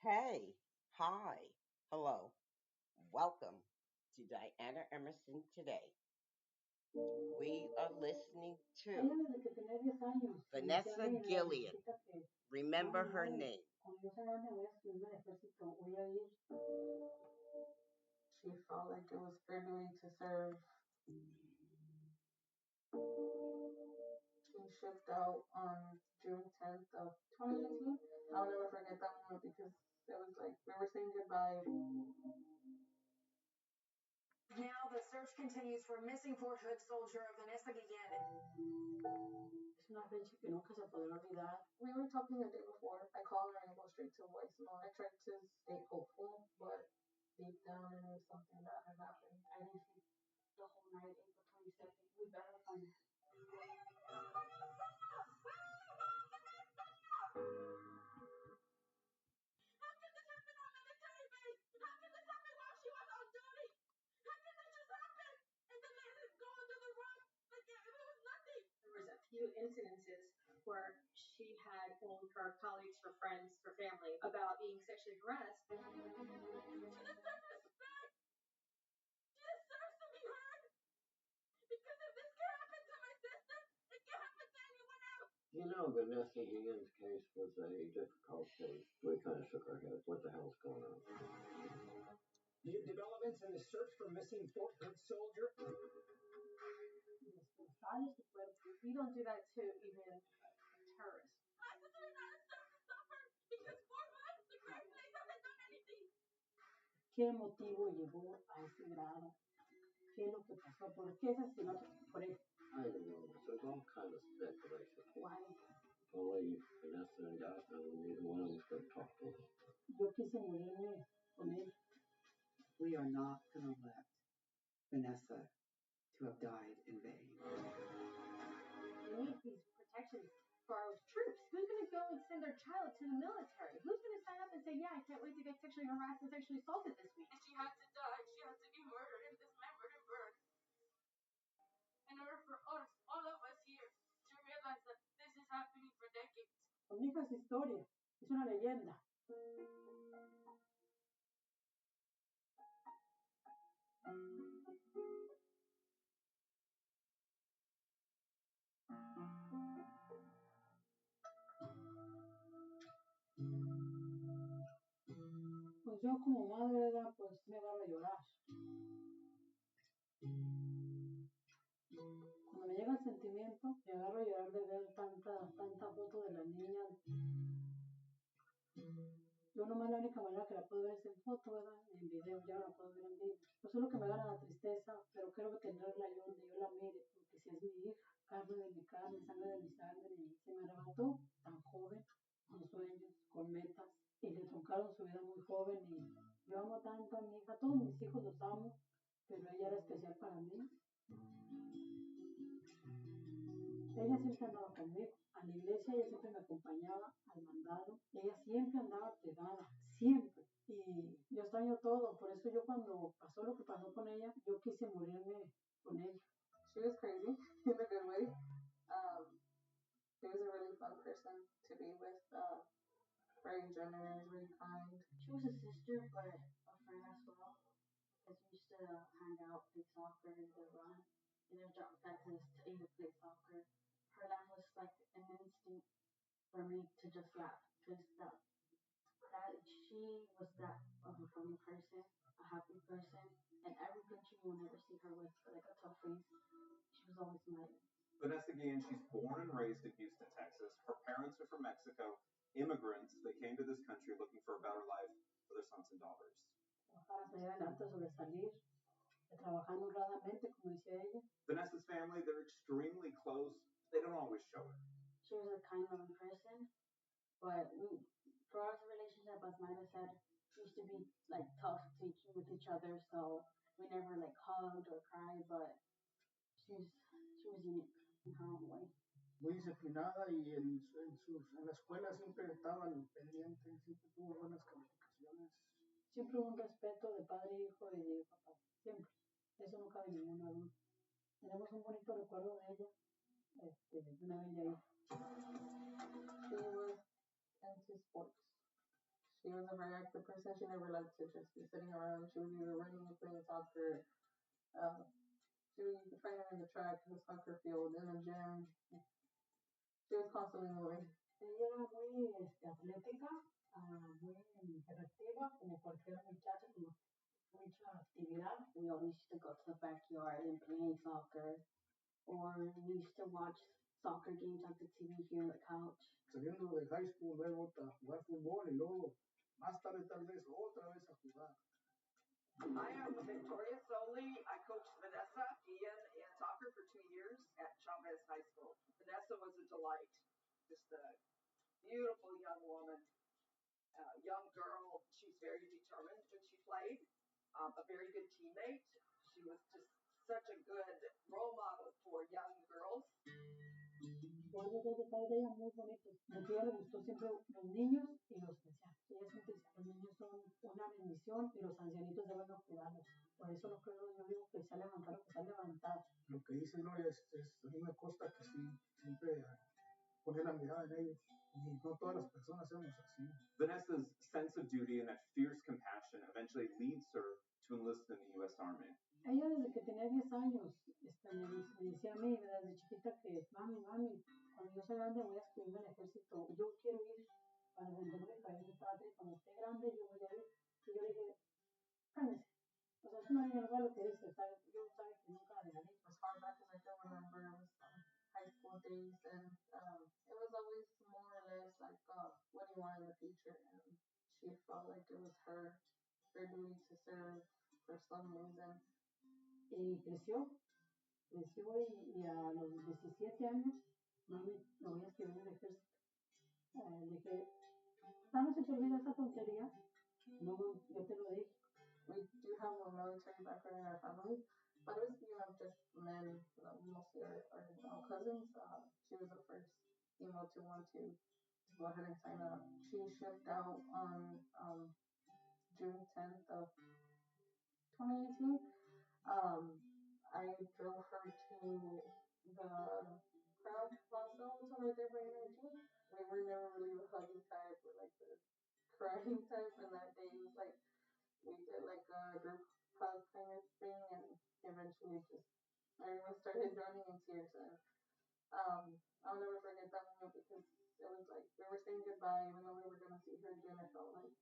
Hey, hi, hello, welcome to Diana Emerson today. We are listening Ella to desde que tenía 10 años me decía, Vanessa hey, la Guillen. viejita que, Remember her mami, name. cuando yo sea grande voy a escribirme al ejército, voy a ir. She felt like it was her duty to serve. She shipped out on June 10th of 2018. I'll never forget that moment because it was like we were saying goodbye. Now the search continues for missing Fort Hood soldier Vanessa Guillen. Es una fecha que nunca se podrá olvidar. We were talking the day before. I called her and it goes straight to voicemail. I tried to stay hopeful, but deep down I knew something bad had happened. I didn't sleep the whole night, April 22nd. We better find her. How could this happen on military base? How could this happen while she was on duty? How could this just happen? And then let it go under the rug like it was nothing. There was a few incidences where she had told her colleagues, her friends, her family about being sexually harassed. She deserves respect. She deserves to be heard. Because if this can happen to my sister, it can happen to anyone else. You know, Vanessa Guillen's case was a difficult case. We kind of shook our heads. What the hell's going on? New developments in the search for missing Fort Hood soldier. We don't do that to even terrorists. My sister did not deserve to suffer because Fort Hood, the great place, hasn't done anything. ¿Qué motivo llevó a ese grado? ¿Qué es lo que pasó? ¿Por qué ese asesinato? Por eso. I don't know. There's all kind of speculation. Why? Only Vanessa and God know. Neither one of them's going to talk to us. Yo quise morirme con él. We are not going to let Vanessa to have died in vain. We need these protections for our troops. Who's going to go and send their child to the military? Who's going to sign up and say, yeah, I can't wait to get sexually harassed and sexually assaulted this week? And she had to die. She had to be murdered in this Lamberton burn. In order for us, all of us here, to realize that this is happening for decades. Mi hija es historia, es una leyenda. Pues yo como madre, pues me agarro a llorar. Cuando me llega el sentimiento, me agarro a llorar de ver tanta foto de la niña. Yo nomás la única manera que la puedo ver es en foto, ¿verdad? En video, ya no la puedo ver en vivo. Pues es lo que me gana la tristeza, pero quiero tenerla yo donde yo la mire, porque si es mi hija, carne de mi carne, sangre de mi sangre, y se me arrebató tan joven, con sueños, con metas, y le truncaron su vida muy joven, y yo amo tanto a mi hija, todos mis hijos los amo, pero ella era especial para mí. Ella siempre andaba conmigo. A la iglesia ella siempre me acompañaba, al mandado. Ella siempre andaba pegada, siempre. Y yo extraño todo. Por eso yo cuando pasó lo que pasó con ella, yo quise morirme con ella. She was crazy in a good way. She was a really fun person to be with. Very generous, very kind. She was a sister, but a friend as well. Because we used to hang out, play soccer, and run. And then drop practice to either play soccer. Her laugh was like an instinct for me to just laugh. Because that she was that of a funny person, a happy person. And every picture you will never see her with like a tough face. She was always smiling. Vanessa Guillen, she's born and raised in Houston, Texas. Her parents are from Mexico, immigrants. They came to this country looking for a better life for their sons and daughters. Para salir adelante, sobresalir, trabajando honradamente, como decía ella. Vanessa's family, they're extremely close. They don't always show it. She was a kind, loving person, but for our relationship, as Myra said, used to be like tough with each other, so we never like hugged or cried, but she was unique in her own way. Muy disciplinada y en la escuela siempre estaban pendientes, siempre tuvo buenas calificaciones. Siempre hubo un respeto de padre, hijo y de papá, siempre. Eso no cabe en ninguna duda. Tenemos un bonito recuerdo de ella, de una bella hija. She was into sports. She was a very active person. She never liked to just be sitting around. She was either running or playing soccer. She would train in the track, the soccer field, in the gym. She was constantly moving. Ella era muy atlética, muy hiperactiva, como cualquier muchacha, como mucha actividad. We always used to go to the backyard and play soccer, or we used to watch soccer games on the TV here on the couch. Saliendo de high school, luego a jugar fútbol y luego más tarde tal vez otra vez a jugar. I am Victoria Soley. I coached Vanessa, Guillen, and soccer for 2 years at Chavez High School. Vanessa was a delight. Just a beautiful young woman, young girl. She's very determined when she played, a very good teammate. She was just such a good role model for young girls. Por algo dos detalles de ella muy bonitos. De que a ella le gustó siempre los niños y los ancianos. Ella siempre dice que los niños son una bendición y los ancianitos deben cuidarlos. Por eso lo que yo digo que se ha levantado, que se ha levantado. Lo que dice Gloria a mí me consta que sí, siempre poner la mirada en ellos. Y no todas las personas somos así. Vanessa's sense of duty and that fierce compassion eventually leads her to enlist in the U.S. Army. Ella desde que tenía 10 años me decía a mí, desde chiquita, que mami, cuando yo sea grande voy a escribirme al ejército. Yo quiero ir para defender mi país de patria. Cuando esté grande yo voy a ir. Y yo le dije, cálmese. O sea, es una niña, no sabe lo que dice. Yo sabe que nunca la dejaré. As far back as I can remember, it was high school days, and it was always more or less like, what do you want in the future? And she felt like it was her duty to serve for some reason. Y creció y a los 17 años, mami, me voy a escribir en el ejército. Dije, no se te olvida esa tontería. No, yo te lo dije. We do have a military background in our family, but it was, just men, mostly our cousins. She was the first female to want to go ahead and sign up. She shipped out on June 10th of 2018. I drove her to the crowd plaza hotel right there by energy. We were never really the hugging type or like the crying type, and that day was like we did like a group hug kind of thing, and eventually just everyone started drowning in tears. And I'll never forget that moment because it was like we were saying goodbye, even though we were gonna see her again. I felt like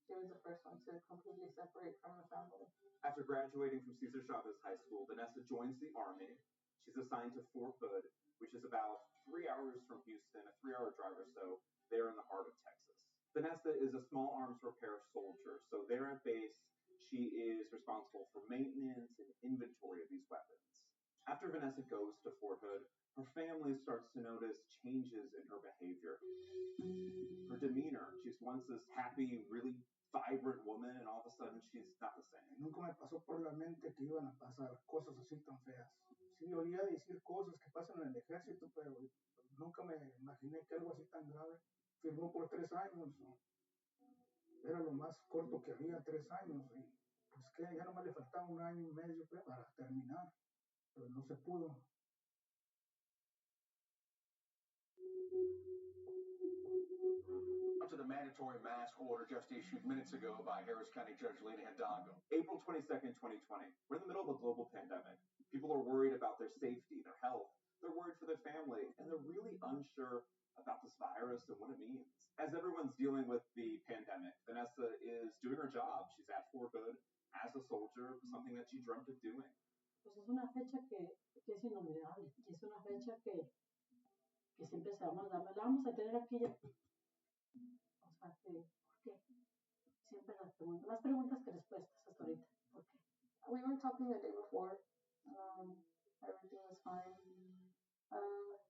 she was the first one to completely separate from the family. After graduating from Cesar Chavez High School, Vanessa joins the Army. She's assigned to Fort Hood, which is about 3 hours from Houston, a 3-hour drive or so, there in the heart of Texas. Vanessa is a small arms repair soldier, so there at base, she is responsible for maintenance and inventory of these weapons. After Vanessa goes to Fort Hood, her family starts to notice changes in her behavior. Her demeanor, she's once this happy, really vibrant woman, and all of a sudden she's not the same. Nunca me pasó por la mente que iban a pasar cosas así tan feas. Sí, oía decir cosas que pasan en el ejército, pero nunca me imaginé que algo así tan grave. Firmó por 3 años. Era lo más corto que había, 3 años. Y pues que ya nomás le faltaba 1 año y medio para terminar, pero no se pudo. To the mandatory mask order just issued minutes ago by Harris County Judge Lena Hidalgo. April 22nd, 2020. We're in the middle of a global pandemic. People are worried about their safety, their health. They're worried for their family, and they're really unsure about this virus and what it means. As everyone's dealing with the pandemic, Vanessa is doing her job. She's at Fort Hood as a soldier, something that she dreamt of doing. Pues es una fecha que es inolvidable, y es una fecha que siempre se vamos a dar, la vamos a tener aquí ya. O sea, que, ¿por qué? Siempre más preguntas que respuestas hasta ahorita. ¿Por qué? We were talking the day before. Everything was fine.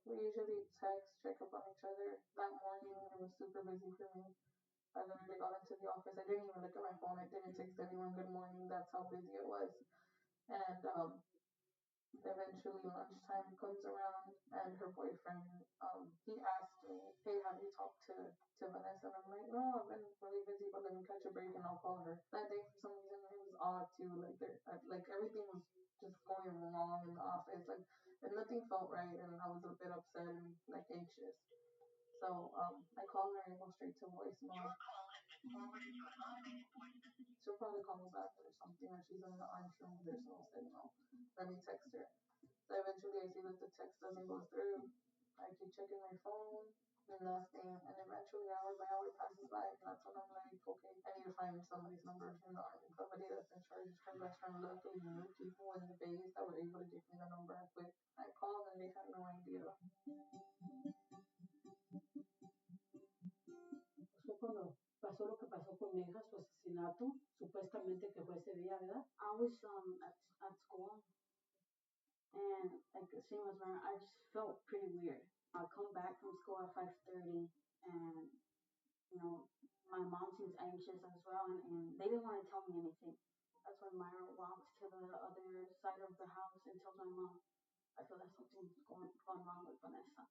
We usually text, check up on each other. That morning, it was super busy for me. I literally got into the office. I didn't even look at my phone. I didn't text anyone good morning. That's how busy it was. And eventually lunchtime comes around, and her boyfriend, he asked me, hey, have you talked to Vanessa? And I'm like, no, I've been really busy, but let me catch a break and I'll call her. That day, for some reason, it was odd too. Like everything was just going wrong in the office. Like, and nothing felt right, and I was a bit upset and like anxious. So I called her and I go straight to voicemail. She'll probably call me back or something, or she's in the arms room, there's no signal. Let me text her. So eventually I see that the text doesn't go through. I keep checking my phone, and nothing. And eventually hour by hour passes by, and that's when I'm like, okay, I need to find somebody's number in the army, somebody that's in charge of her restaurant. Luckily knew people in the base that were able to give me the number quick. I called and they had no idea. Fue cuando pasó lo que pasó con mi hija, su asesinato, supuestamente que fue ese día, ¿verdad? I was at school, and like the same as Mara, I just felt pretty weird. I come back from school at 5:30, and my mom seems anxious as well, and they didn't want to tell me anything. That's when Myra walks to the other side of the house and tells my mom, I feel that something's going wrong with Vanessa.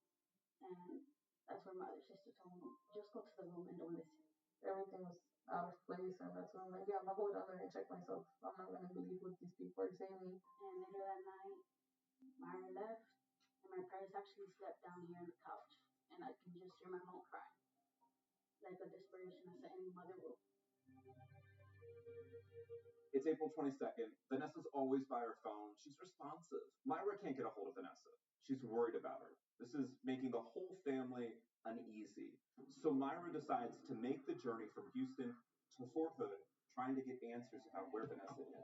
And that's where my other sister told me, just go to the room and don't listen. Everything was out of place, and that's when I'm like, yeah, I'm gonna go down there and check myself. I'm not gonna believe what these people are saying. And later that night, Myra left, and my parents actually slept down here on the couch, and I can just hear my mom crying, like a desperation as any mother will. It's April 22nd. Vanessa's always by her phone. She's responsive. Myra can't get a hold of Vanessa. She's worried about her. This is making the whole family uneasy. So Myra decides to make the journey from Houston to Fort Hood, trying to get answers about where Vanessa is.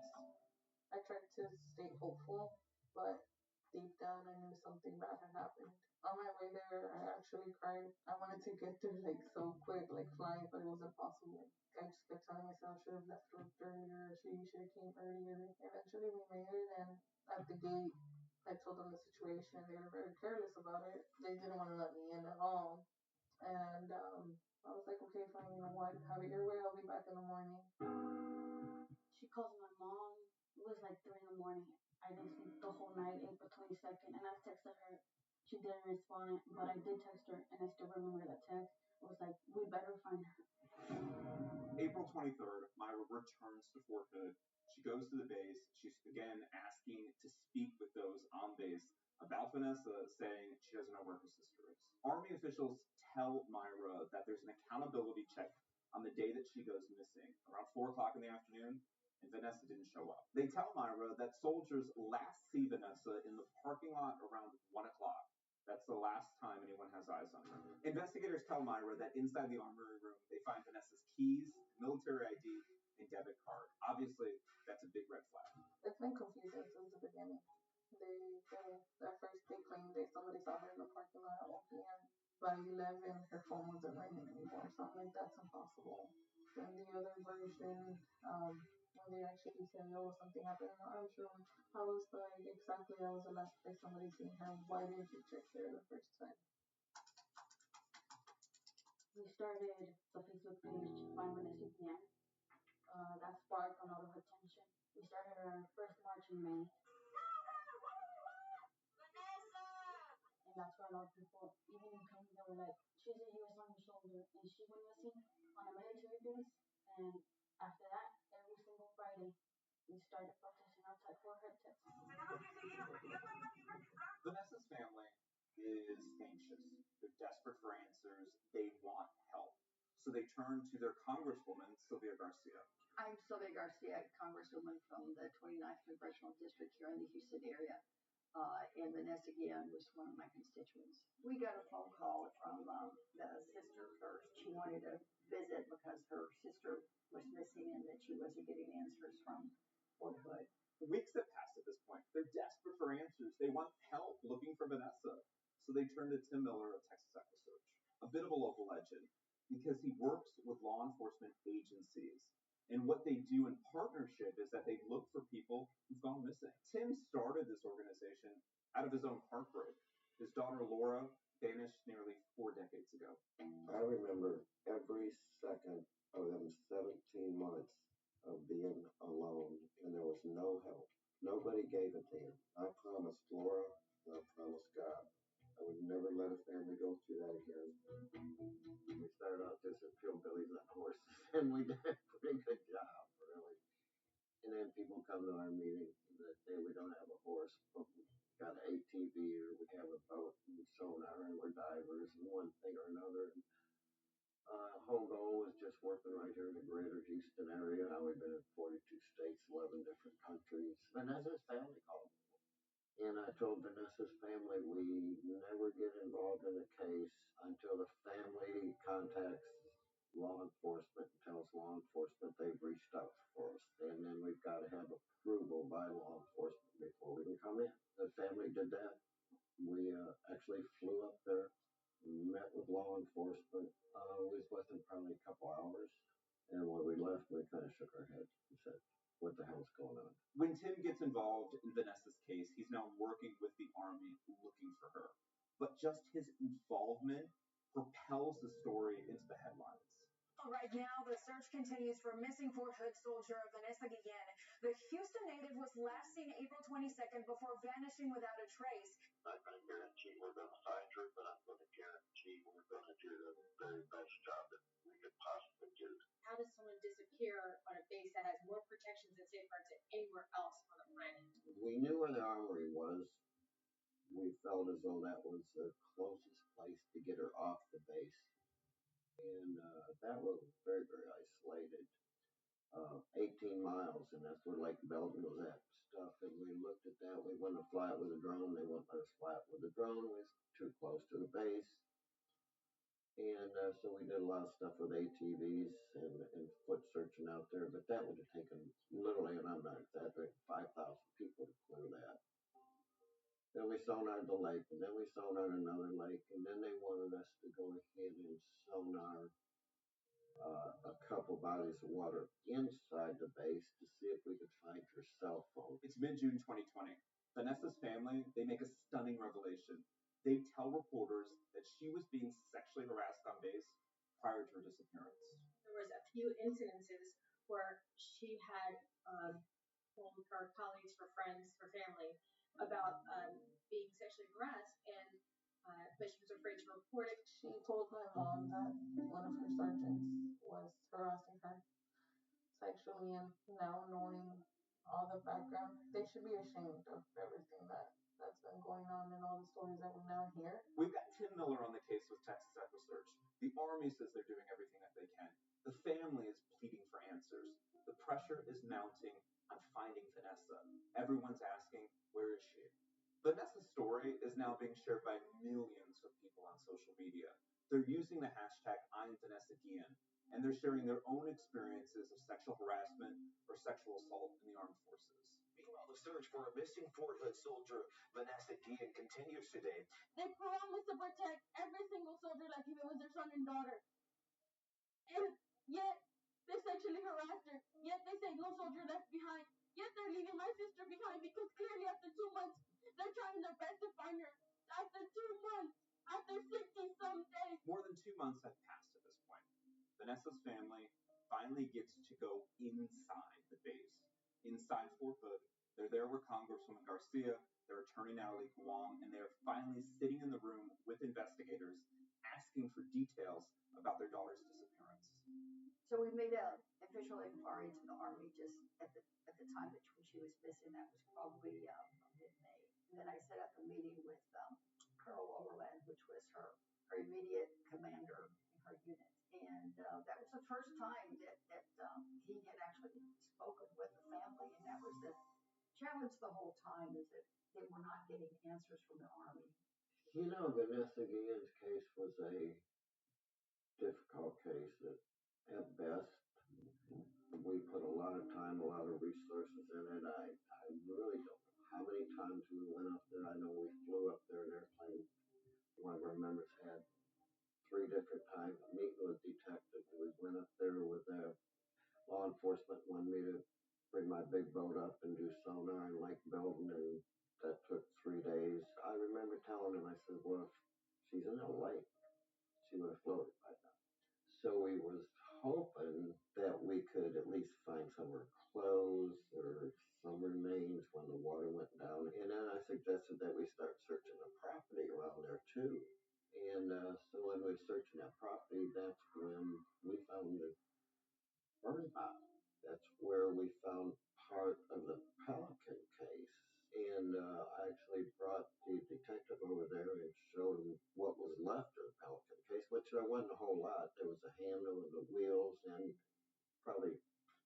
I tried to stay hopeful, but deep down I knew something bad had happened. On my way there, I actually cried. I wanted to get there like so quick, like flying, but it was impossible. I just kept telling myself I should have left earlier, she should have came earlier. Eventually we made it, and at the gate, I told them the situation. They were very careless about it. They didn't want to let me in at all. And I was like, okay, fine, you know what? Have it your way. I'll be back in the morning. She calls my mom. It was like 3 in the morning. I didn't sleep the whole night, April 22nd, and I texted her. She didn't respond, but I did text her, and I still remember that text. It was like, we better find her. April 23rd, Myra returns to Fort Hood. She goes to the base. She's again asking to speak with those on base about Vanessa, saying she doesn't know where her sister is. Army officials tell Myra that there's an accountability check on the day that she goes missing, around 4 o'clock in the afternoon, and Vanessa didn't show up. They tell Myra that soldiers last see Vanessa in the parking lot around 1 o'clock. That's the last time anyone has eyes on her. Investigators tell Myra that inside the armory room, they find Vanessa's keys, military ID, and debit card. Obviously, that's a big red flag. It's been confusing since the beginning. At first they claimed that somebody saw her in the parking lot at 1 p.m. By 11, her phone wasn't ringing anymore, so I'm like, that's impossible. Then the other version, when they actually said, oh, something happened in the arms room, I was like, exactly, that was the last place somebody seen her. Why didn't you check there the first time? We started the Facebook page 5 minutes PM. That sparked a lot of attention. We started our first march in May. And that's where a lot of people, even in pain, they were like, she's a U.S. Army soldier, and she went missing on a military base. And after that, every single Friday, we started protesting outside Fort Hood, Texas. Vanessa's family is anxious. They're desperate for answers. They want help. So they turn to their Congresswoman, Sylvia Garcia. I'm Sylvia Garcia, Congresswoman from the 29th Congressional District here in the Houston area. And Vanessa Guillen was one of my constituents. We got a phone call from the sister first. She wanted to visit because her sister was missing and that she wasn't getting answers from Fort Hood. Weeks have passed at this point. They're desperate for answers. They want help looking for Vanessa. So they turn to Tim Miller of Texas Echo Search, a bit of a local legend, because he works with law enforcement agencies. And what they do in partnership is that they look for people who've gone missing. Tim started this organization out of his own heartbreak. His daughter Laura vanished nearly 4 decades ago. I remember every second of them 17 months of being alone, and there was no help. Nobody gave it to him. I promised Laura, and I promised God, I would never let a family go through that again. We started out just as hillbillies on horses, and we did a pretty good job, really. And then people come to our meeting that day we don't have a horse, but we got an ATV or we have a boat and sonar and we're divers and one thing or another. Whole goal was just working right here in the greater Houston area. Now we've been in 42 states, 11 different countries. Vanessa's family called me. And I told Vanessa's family we never get involved in a case until the family contacts law enforcement and tells law enforcement they've reached out for us. And then we've got to have approval by law enforcement before we can come in. The family did that. We actually flew up there, met with law enforcement. We was with them probably a couple hours. And when we left, we kind of shook our heads and said, what the hell's going on? When Tim gets involved in Vanessa's case, he's now working with the Army looking for her. But just his involvement propels the story into the headlines. Right now, the search continues for missing Fort Hood soldier Vanessa Guillen. The Houston native was last seen April 22nd before vanishing without a trace. I'm not going to guarantee we're going to find her, but I'm going to guarantee we're going to do the very best job that we could possibly do. How does someone disappear on a base that has more protections and safeguards than anywhere else on the planet? We knew where the armory was. We felt as though that was the closest place to get her off the base. And that was very, very isolated. 18 miles, and that's where Lake Belton was at stuff. And we looked at that. We wanted to fly it with a drone. They wouldn't let us fly it with a drone. It was too close to the base. And so we did a lot of stuff with ATVs and foot searching out there. But that would have taken literally, and I'm not exaggerating, 5,000 people to clear that. Then we sonared the lake, and then we sonared another lake, and then they wanted us to go ahead and sonar a couple bodies of water inside the base to see if we could find her cell phone. It's mid-June 2020. Vanessa's family, they make a stunning revelation. They tell reporters that she was being sexually harassed on base prior to her disappearance. There was a few incidences where she had told her colleagues, her friends, her family about being sexually harassed, and but she was afraid to report it. She told my mom that one of her sergeants was harassing her sexually, and now knowing all the background, they should be ashamed of everything that's been going on and all the stories that we now hear. We've got Tim Miller on the case with Texas EquiSearch. The Army says they're doing everything that they can. The family is pleading for answers. The pressure is mounting on finding Vanessa. Everyone's asking, where is she? Vanessa's story is now being shared by millions of people on social media. They're using the hashtag #IamVanessaGuillen, and they're sharing their own experiences of sexual harassment or sexual assault in the armed forces. Meanwhile, the search for a missing Fort Hood soldier, Vanessa Guillen, continues today. They promised to protect every single soldier like if it was their son and daughter. And yet, they sexually harassed her. Yet they say no soldier left behind. Yet they're leaving my sister behind because clearly after 2 months, they're trying their best to find her. After 2 months, after 60-some days. More than 2 months have passed at this point. Vanessa's family finally gets to go inside the base, inside Fort Hood. They're there with Congresswoman Garcia, their attorney Natalie Guam, and they're finally sitting in the room with investigators asking for details about their daughter's disappearance. So we made an official inquiry to the Army just at the time that when she was missing. That was probably mid-May. And then I set up a meeting with Colonel Overland, which was her immediate commander in her unit. And that was the first time that he had actually spoken with the family. And that was the challenge the whole time, is that they were not getting answers from the Army. You know, Vanessa Guillen's case was a difficult case. At best, we put a lot of time, a lot of resources in it. I really don't know how many times we went up there. I know we flew up there in an airplane. One of our members had 3 different times meeting with detectives. We went up there with law enforcement, wanted me to bring my big boat up and do sonar in Lake Belton, and that took 3 days. I remember telling him, I said, well, if she's in a lake, she would have floated by now. So we was hoping that we could at least find some of her clothes or some remains when the water went down. And then I suggested that we start searching the property around there too. And so when we were searching that property, that's when we found the burn box. That's where we found part of the Pelican case. And I actually brought the detective over there and showed him what was left of the Pelican case, which there wasn't a whole lot. There was a handle and the wheels and probably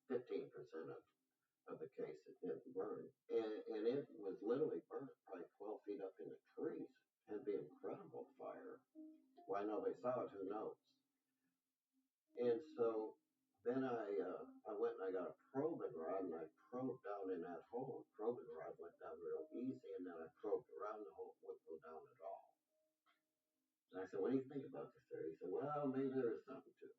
15% of the case it didn't burn. And it was literally burnt probably 12 feet up in the trees. It'd be incredible fire. Why nobody saw it, who knows? And so then I went and I got a probing rod and I probed down in that hole. The probing rod went down real easy, and then I probed around the hole. It wouldn't go down at all. And I said, what do you think about this theory? He said, well, maybe there is something to it.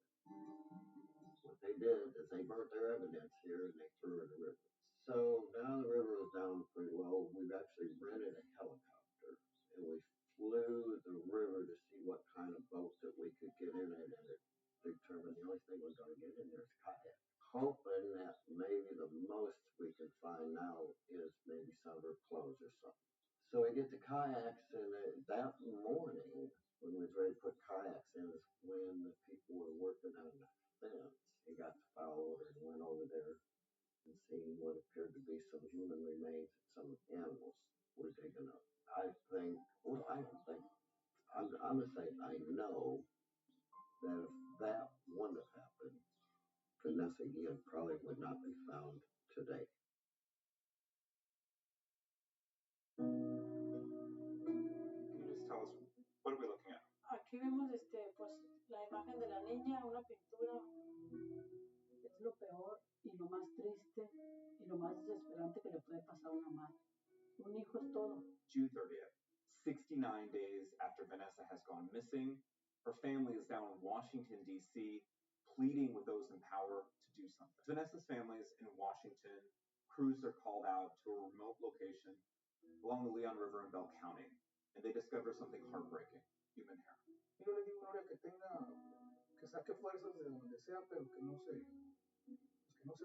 What they did is they burnt their evidence here and they threw it in the river. So now the river was down pretty low. We've actually rented a helicopter and we flew the river to see what kind of boat that we could get in it, and it determined the only thing we're going to get in there is kayak. Hoping that maybe the most we can find now is maybe some of her clothes or something. So we get the kayaks, and that morning, when we was ready to put kayaks in, is when the people were working on the fence. They got the file order and went over there and seen what appeared to be some human remains and some animals were digging up. I think, well, I don't think, I'm going to say I know that if that wouldn't have happened, Vanessa Guillen probably would not be found today. Can you just tell us, what are we looking at? Aquí vemos pues la imagen de la niña, una pintura. Es lo peor y lo más triste y lo más desesperante que le puede pasar a una madre. Un hijo es todo. June 30th, 69 days after Vanessa has gone missing, her family is down in Washington, D.C., pleading with those in power to do something. Vanessa's family is in Washington. Crews are called out to a remote location along the Leon River in Bell County, and they discover something heartbreaking, human hair. Yo le digo a Gloria que saque fuerzas de donde sea, pero que no se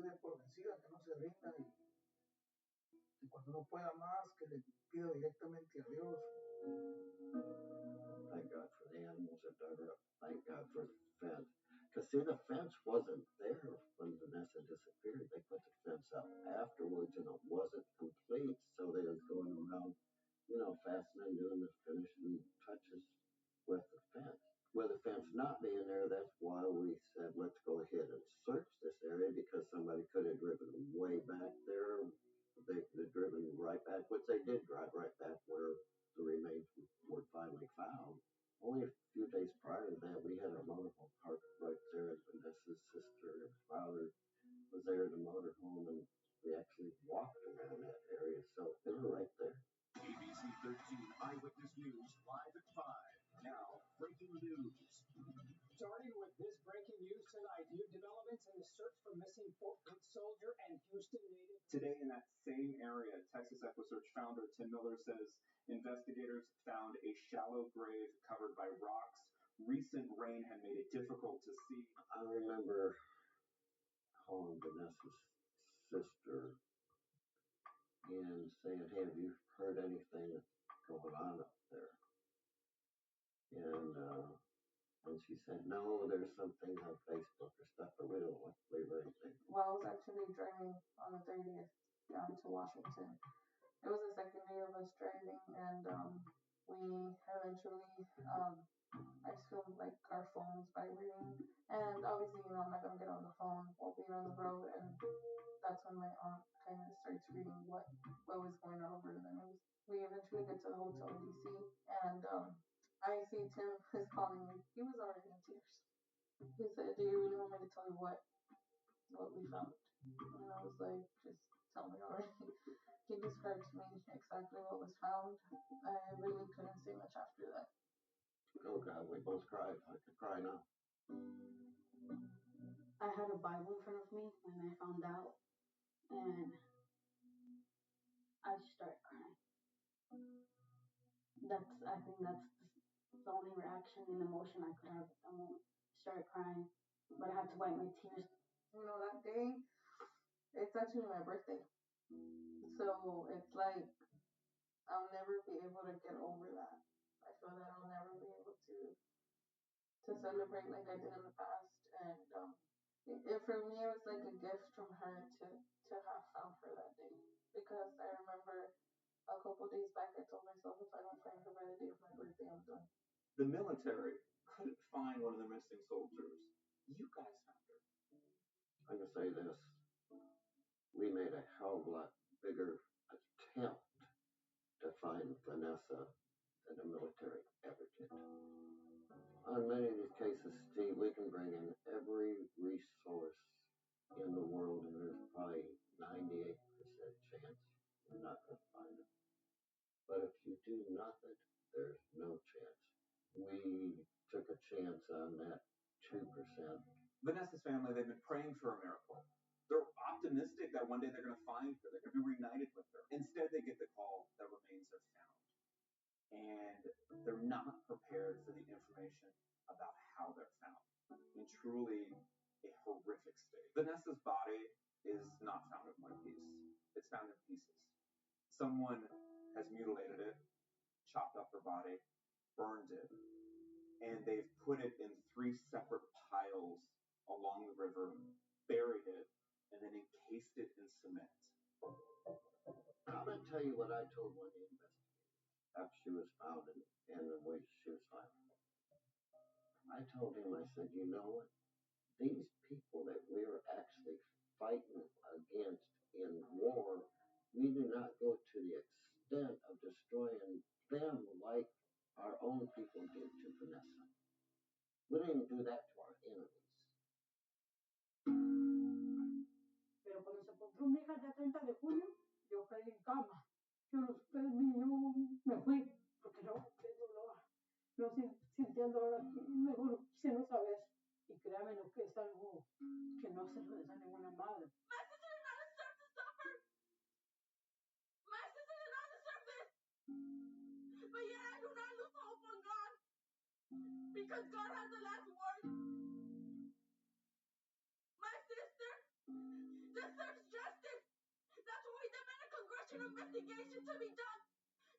dé por vencida, que no se rinda, y cuando no pueda más, que le pida directamente a Dios. Thank God for the animals that dug her up. Thank God for the fence. Because, see, the fence wasn't there when Vanessa disappeared. They put the fence up afterwards, and it wasn't complete, so they was going around, fastening, doing the finishing touches with the fence. With the fence not being there, that's why we said, let's go ahead and search this area, because somebody could have driven way back there. They could have driven right back, which they did drive right back where the remains were finally found. Only a few days prior to that, we had our motorhome parked right there, and Vanessa's sister and father was there in the motorhome, and we actually walked around that area, so they were right there. ABC 13 Eyewitness News live at 5. Now, breaking news. Starting with this breaking news tonight, new developments in the search for missing Fort Hood soldier and Houston native. Today in that same area, Texas EquiSearch founder Tim Miller says investigators found a shallow grave covered by rocks. Recent rain had made it difficult to see. I remember calling Vanessa's sister and saying, hey, have you heard anything that's going on up there? And she said, no, there's something on Facebook or stuff, but we don't want to believe anything. Well, I was actually driving on the 30th down to Washington. It was the second day of us driving, and we eventually, I just feel like our phones vibrating. And obviously, I'm not going to get on the phone while being on the road, and that's when my aunt kind of starts reading what was going on over in the news. We eventually get to the hotel in DC, and I see Tim is calling me. He was already in tears. He said, do you really want me to tell you what we found? And I was like, just tell me already. He described to me exactly what was found. I really couldn't say much after that. Oh God, we both cried. I could cry now. I had a Bible in front of me when I found out, and I just started crying. I think that's the only reaction and emotion I could have at that moment. Started crying, but I had to wipe my tears. That day, it's actually my birthday. So it's like, I'll never be able to get over that. I feel that I'll never be able to celebrate like I did in the past. And for me, it was like a gift from her to have found her that day. Because I remember a couple days back, I told myself, if I don't find her by the day of my birthday, I'm done. The military couldn't find one of the missing soldiers. You guys found her. I'm going to say this. We made a hell of a lot bigger attempt to find Vanessa than the military ever did. On many of these cases, Steve, we can bring in every resource in the world, and there's probably 98% chance we're not going to find it. But if you do nothing, there's no chance. We took a chance on that 2%. Vanessa's family, they've been praying for a miracle. They're optimistic that one day they're going to find her. They're going to be reunited with her. Instead, they get the call that remains are found. And they're not prepared for the information about how they're found. In truly a horrific state. Vanessa's body is not found in one piece. It's found in pieces. Someone has mutilated it, chopped up her body, burned it, and they've put it in 3 separate piles along the river, buried it, and then encased it in cement. I'm going to tell you what I told one of the investigators after she was found and the way she was found. I told him, I said, you know what? These people that we're actually fighting against in war, we do not go to the extent of destroying them like our own people did to Vanessa. We don't even do that to our enemies. Pero cuando se encontró mi hija el día 30 de junio, yo caí en cama. Yo no supe de mí, yo me fui, porque no, no sentía el dolor aquí, mejor quise no saber. Y créame lo que es algo que no se lo desea ninguna madre. My sister did not deserve to suffer. My sister did not deserve this. But yet I do not lose hope on God. Because God has the last word. My sister deserves justice. That's why we demand a congressional investigation to be done.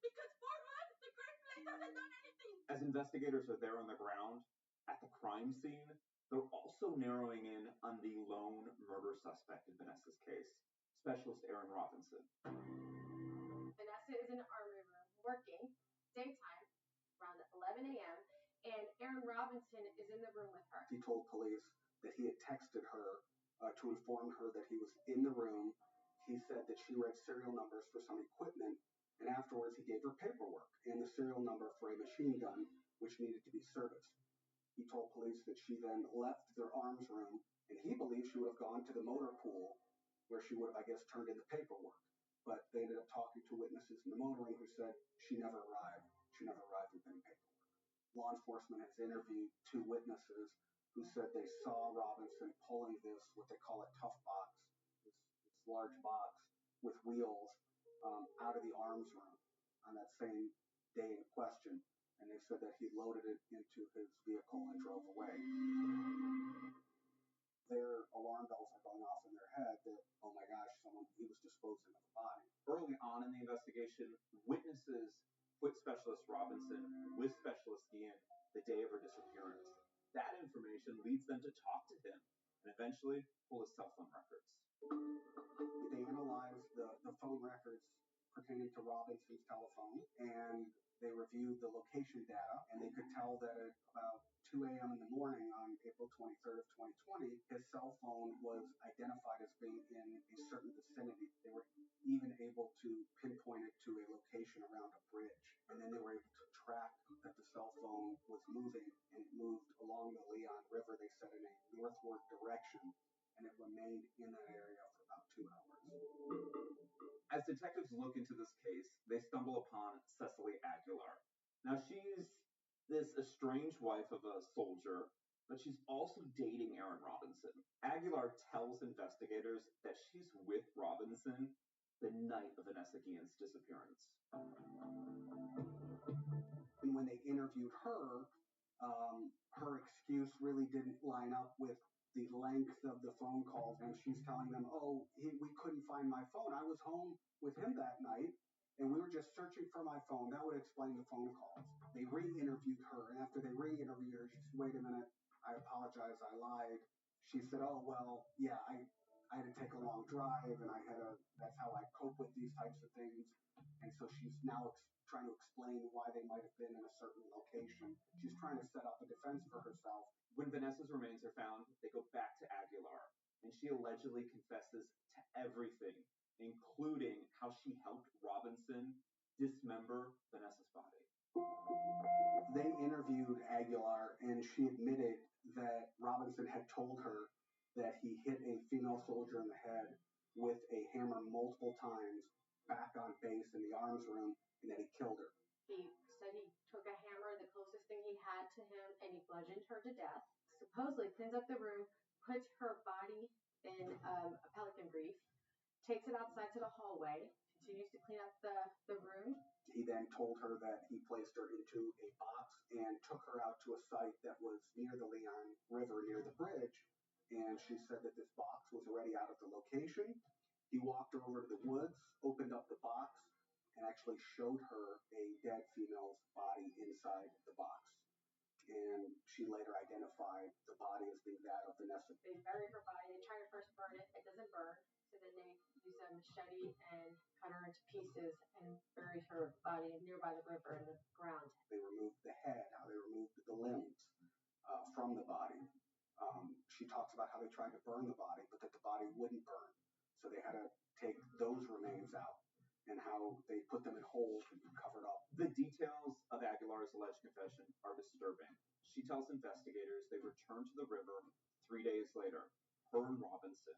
Because for one, the Great Place hasn't done anything. As investigators are there on the ground at the crime scene, they're also narrowing in on the lone murder suspect in Vanessa's case, Specialist Aaron Robinson. Vanessa is in the armory room working daytime around 11 a.m. and Aaron Robinson is in the room with her. He told police that he had texted her to inform her that he was in the room. He said that she read serial numbers for some equipment, and afterwards he gave her paperwork and the serial number for a machine gun which needed to be serviced. He told police that she then left their arms room, and he believed she would have gone to the motor pool where she would, I guess, turned in the paperwork. But they ended up talking to witnesses in the motor room who said she never arrived. She never arrived with any paperwork. Law enforcement has interviewed 2 witnesses who said they saw Robinson pulling this, what they call a tough box, this large box with wheels out of the arms room on that same day in question. And they said that he loaded it into his vehicle and drove away. Their alarm bells are going off in their head that, oh my gosh, he was disposing of a body. Early on in the investigation, witnesses put Specialist Robinson with Specialist Guillen the day of her disappearance. That information leads them to talk to him and eventually pull his cell phone records. They analyzed the phone records pertaining to Robinson's telephone, and they reviewed the location data, and they could tell that at about 2 a.m. in the morning on April 23rd of 2020, his cell phone was identified as being in a certain vicinity. They were even able to pinpoint it to a location around a bridge, and then they were able to track that the cell phone was moving, and it moved along the Leon River, they said, in a northward direction, and it remained in that area for about 2 hours. As detectives look into this case, they stumble upon Cecily Aguilar. Now, she's this estranged wife of a soldier, but she's also dating Aaron Robinson. Aguilar tells investigators that she's with Robinson the night of Vanessa Guillen's disappearance. And when they interviewed her, her excuse really didn't line up with the length of the phone calls, and she's telling them, we couldn't find my phone. I was home with him that night, and we were just searching for my phone. That would explain the phone calls. They re-interviewed her, and after they re-interviewed her, she said, wait a minute, I apologize, I lied. She said, I had to take a long drive, and that's how I cope with these types of things. And so she's now trying to explain why they might have been in a certain location. She's trying to set up a defense for herself. When Vanessa's remains are found, they go back to Aguilar, and she allegedly confesses to everything, including how she helped Robinson dismember Vanessa's body. They interviewed Aguilar, and she admitted that Robinson had told her that he hit a female soldier in the head with a hammer multiple times back on base in the arms room, and that he killed her. He said he took a hammer, the closest thing he had to him, and he bludgeoned her to death. Supposedly cleans up the room, puts her body in a pelican brief, takes it outside to the hallway, continues to clean up the room. He then told her that he placed her into a box and took her out to a site that was near the Leon River, near the bridge, and she said that this box was already out of the location. He walked her over to the woods, opened up the box, and actually showed her a dead female's body inside the box. And she later identified the body as being that of Vanessa. They buried her body. They try to first burn it. It doesn't burn. So then they use a machete and cut her into pieces and buried her body nearby the river in the ground. They removed the head, how they removed the limbs from the body. She talks about how they tried to burn the body, but that the body wouldn't burn. So they had to take those remains out, and how they put them in holes and covered up. The details of Aguilar's alleged confession are disturbing. She tells investigators they returned to the river 3 days later. Her and Robinson,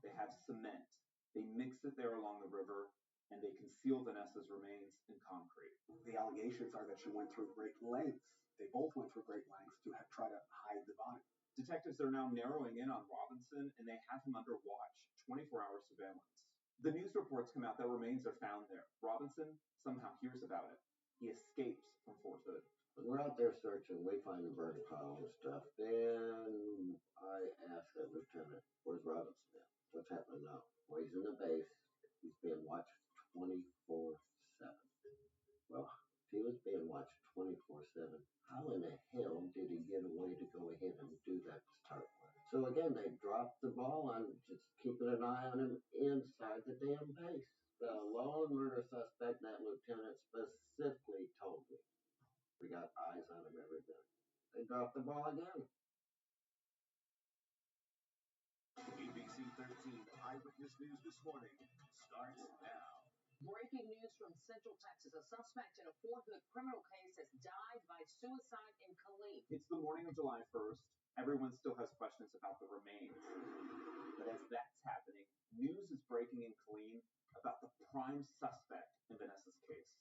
they have cement. They mix it there along the river, and they conceal Vanessa's remains in concrete. The allegations are that she went through great lengths. They both went through great lengths to try to hide the body. Detectives are now narrowing in on Robinson, and they have him under watch, 24-hour surveillance. The news reports come out that remains are found there. Robinson somehow hears about it. He escapes from Fort Hood. When we're out there searching, we find the burn pile and stuff. Then I ask that lieutenant, where's Robinson at? What's happening now? Well, he's in the base. He's being watched 24/7. Well, if he was being watched 24/7, how in the hell did he get away to go ahead and do that to start with? So again, they dropped the ball on just keeping an eye on him inside the damn base. The lone murder suspect, that lieutenant specifically told me, we got eyes on him every minute. They dropped the ball again. ABC 13 Eyewitness News this morning starts now. Breaking news from Central Texas. A suspect in a Fort Hood criminal case has died by suicide in Guillen. It's the morning of July 1st. Everyone still has questions about the remains. But as that's happening, news is breaking in Guillen about the prime suspect in Vanessa's case.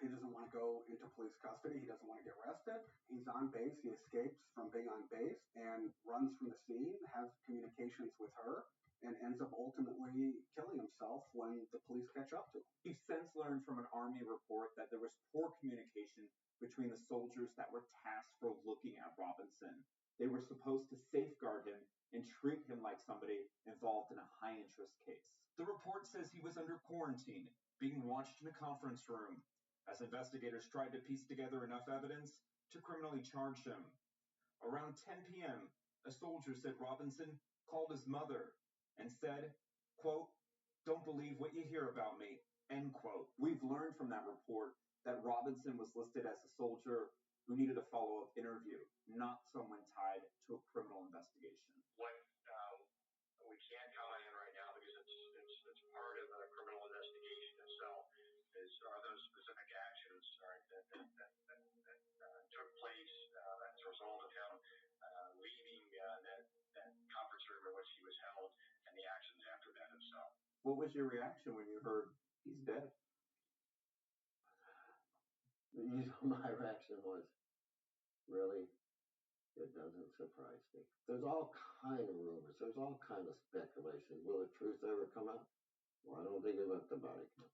He doesn't want to go into police custody. He doesn't want to get arrested. He's on base. He escapes from being on base and runs from the scene, has communications with her, and ends up ultimately killing himself when the police catch up to him. We've since learned from an Army report that there was poor communication between the soldiers that were tasked for looking at Robinson. They were supposed to safeguard him and treat him like somebody involved in a high-interest case. The report says he was under quarantine, being watched in a conference room, as investigators tried to piece together enough evidence to criminally charge him. Around 10 p.m., a soldier said Robinson called his mother and said, quote, "Don't believe what you hear about me," end quote. We've learned from that report that Robinson was listed as a soldier who needed a follow-up interview, not someone tied to a criminal investigation. What we can't comment on right now, because it's part of a criminal investigation itself, are those specific actions that took place as a result of him leaving that conference room in which he was held, and the actions after that himself. What was your reaction when you heard he's dead? My reaction was, really? It doesn't surprise me. There's all kind of rumors. There's all kind of speculation. Will the truth ever come out? Well, I don't think it let the body come.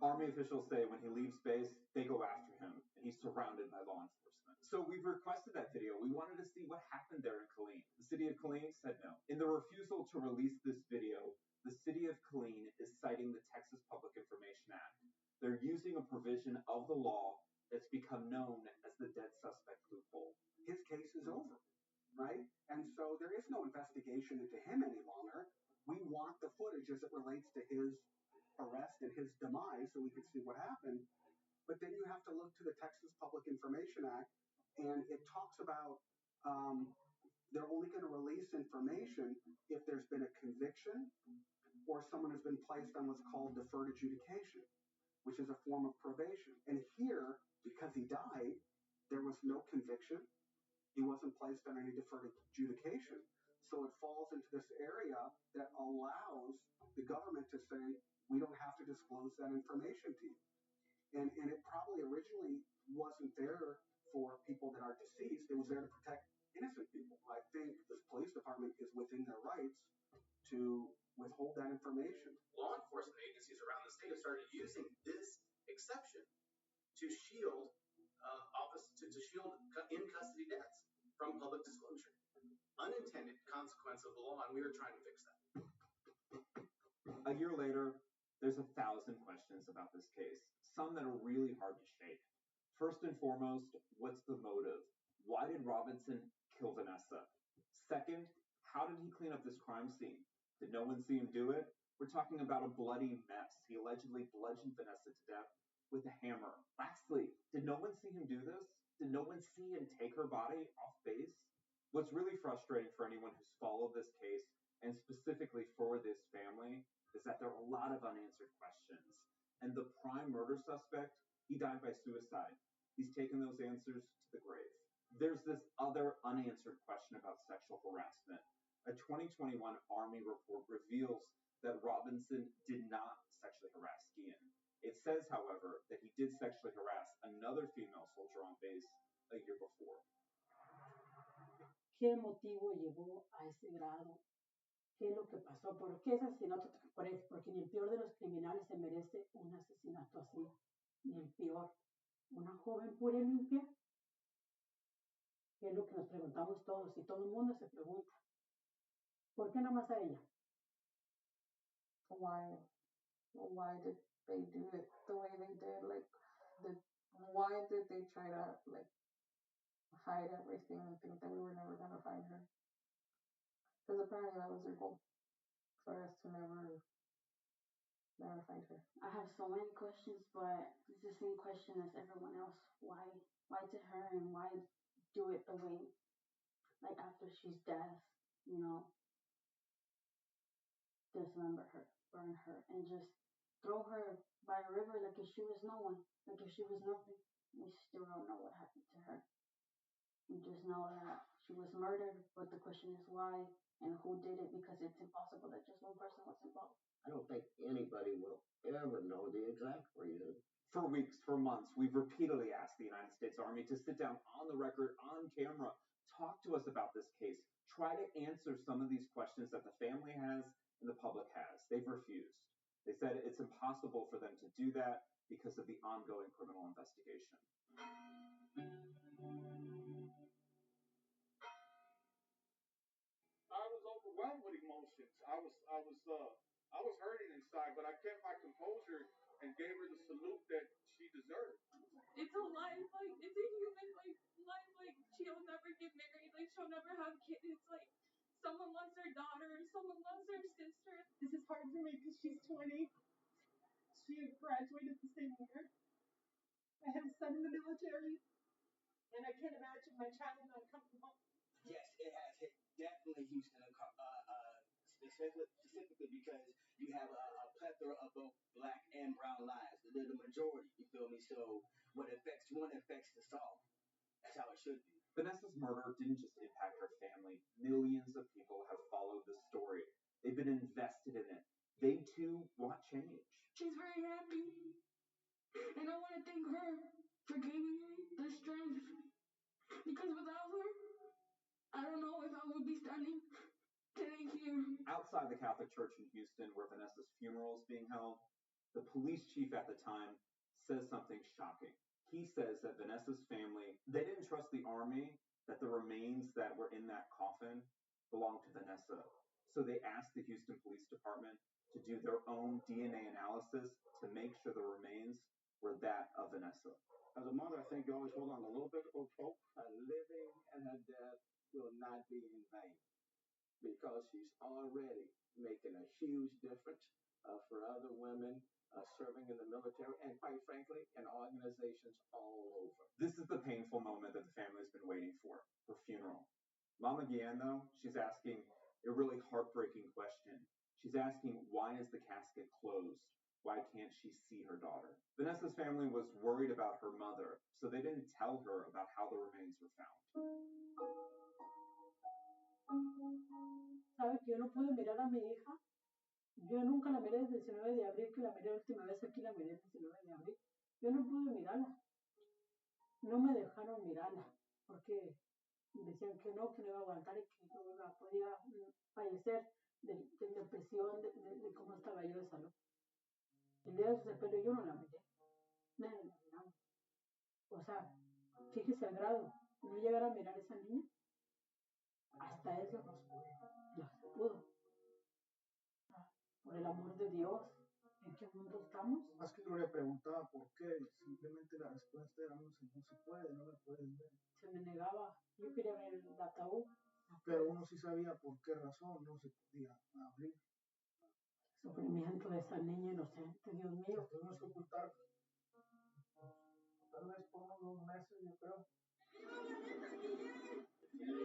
Army officials say when he leaves base, they go after him, and he's surrounded by law enforcement. So we've requested that video. We wanted to see what happened there in Guillen. The city of Guillen said no. In the refusal to release this video, the city of Guillen is citing the Texas Public Information Act. They're using a provision of the law that's become known as the dead suspect loophole. His case is over, right? And so there is no investigation into him any longer. We want the footage as it relates to his arrest and his demise so we can see what happened. But then you have to look to the Texas Public Information Act, and it talks about they're only going to release information if there's been a conviction or someone has been placed on what's called deferred adjudication, which is a form of probation. And here, because he died, there was no conviction. He wasn't placed on any deferred adjudication. So it falls into this area that allows the government to say, we don't have to disclose that information to you. And it probably originally wasn't there for people that are deceased. It was there to protect innocent people. I think the police department is within their rights to withhold that information. Law enforcement agencies around the state have started using this exception to shield to shield in custody deaths from public disclosure. Unintended consequence of the law, and we are trying to fix that. A year later, there's 1,000 questions about this case, some that are really hard to shake. First and foremost, what's the motive? Why did Robinson kill Vanessa? Second, how did he clean up this crime scene? Did no one see him do it? We're talking about a bloody mess. He allegedly bludgeoned Vanessa to death with a hammer. Lastly, did no one see him do this? Did no one see him take her body off base? What's really frustrating for anyone who's followed this case, and specifically for this family, is that there are a lot of unanswered questions. And the prime murder suspect, he died by suicide. He's taken those answers to the grave. There's this other unanswered question about sexual harassment. A 2021 Army report reveals that Robinson did not sexually harass Guillen. It says, however, that he did sexually harass another female soldier on base a year before. ¿Qué motivo llevó a ese grado? ¿Qué es lo que pasó? ¿Por qué ese asesinato? Porque ni el peor de los criminales se merece un asesinato así. Ni el peor. Una joven pura y limpia. ¿Qué es lo que nos preguntamos todos? Y todo el mundo se pregunta. ¿Por qué nada más a ella? Why did they do it the way they did? Why did they try to hide everything and think that we were never gonna find her? Because apparently that was their goal, for us to never find her. I have so many questions, but it's the same question as everyone else. Why? Why to her, and why do it the way, like after she's dead, dismember her, burn her, and just throw her by a river like if she was no one, like if she was nothing. We still don't know what happened to her. We just know that she was murdered, but the question is why and who did it, because it's impossible that just one person was involved. I don't think anybody will ever know the exact reason. For weeks, for months, we've repeatedly asked the United States Army to sit down on the record, on camera, talk to us about this case, try to answer some of these questions that the family has and the public has. They've refused. They said it's impossible for them to do that because of the ongoing criminal investigation. I was overwhelmed with emotions. I was hurting inside, but I kept my composure and gave her the salute that she deserved. It's a life, it's a human life, she'll never get married, she'll never have kids. It's someone lost their daughter, someone lost their sister. This is hard for me because she's 20. She graduated the same year. I have a son in the military, and I can't imagine my child not coming home. Yes, it has hit definitely Houston, specifically because you have a plethora of both black and brown lives. They're the majority, you feel me? So what affects one affects us all. That's how it should be. Vanessa's murder didn't just impact her family. Millions of people have followed the story. They've been invested in it. They too want change. She's very happy. And I want to thank her for giving me the strength. Because without her, I don't know if I would be standing today here. Outside the Catholic Church in Houston, where Vanessa's funeral is being held, the police chief at the time says something shocking. He says that Vanessa's family, they didn't trust the Army that the remains that were in that coffin belonged to Vanessa. So they asked the Houston Police Department to do their own DNA analysis to make sure the remains were that of Vanessa. As a mother, I think you always hold on a little bit of hope. Her living and her death will not be in vain because she's already making a huge difference for other women serving in the military and, quite frankly, in organizations all over. This is the painful moment that the family has been waiting for, her funeral. Mama Guillen, though, she's asking a really heartbreaking question. She's asking, why is the casket closed? Why can't she see her daughter? Vanessa's family was worried about her mother, so they didn't tell her about how the remains were found. ¿Sabes que yo no pude mirar a mi hija? Yo nunca la miré el 19 de abril, que la miré la última vez aquí, la miré el 19 de abril. Yo no pude mirarla. No me dejaron mirarla, porque decían que no iba a aguantar y que no podía fallecer de depresión, de cómo estaba yo de salud. El día de su sepelio yo no la miré. Nadie la miraba. O sea, fíjese al grado, no llegar a mirar a esa niña, hasta eso no se pudo. Por el amor de Dios, ¿en qué mundo estamos? Más que Gloria preguntaba por qué, simplemente la respuesta era no se puede, no la puedes ver. Se me negaba, yo quería ver el ataúd. Pero uno sí sabía por qué razón no se podía abrir. El sufrimiento de esa niña inocente, Dios mío. Lo tuvimos que ocultar, tal vez por unos 2 meses, yo creo.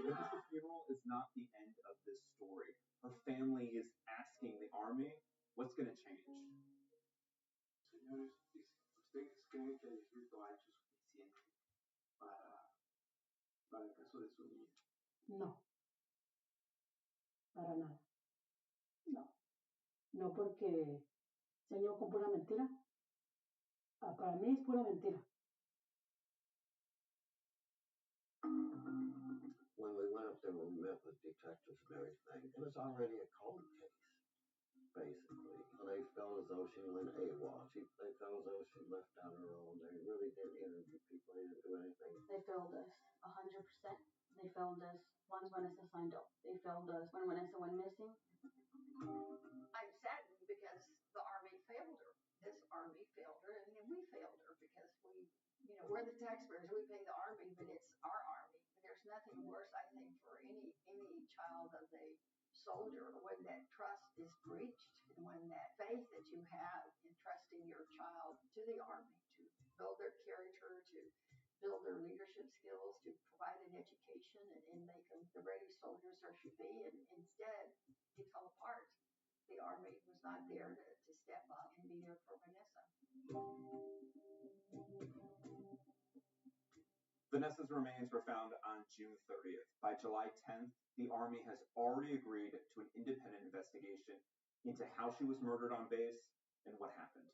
Vanessa's funeral is not the end of this story. Her family is asking the Army, what's going to change? Señores, ¿ustedes creen que el ejército ha hecho suficiente para el caso de su niña? No, para nada. No. No, porque señor con pura mentira. Para mí es pura mentira. When we went up there, we met with detectives and everything. It was already a cold case, basically. They felt as though she went AWOL. They felt as though she left on her own. They really didn't interview people. They didn't do anything. They failed us 100%. They failed us once Vanessa signed up. They failed us when Vanessa went missing. I'm saddened because the Army failed her. This Army failed her, and then we failed her because we're the taxpayers. We pay the Army, but it's our Army. There's nothing worse, I think, for any child of a soldier when that trust is breached and when that faith that you have in trusting your child to the Army to build their character, to build their leadership skills, to provide an education and make them the ready soldiers there should be. And instead, it fell apart. The Army was not there to step up and be there for Vanessa. Vanessa's remains were found on June 30th. By July 10th, the Army has already agreed to an independent investigation into how she was murdered on base and what happened.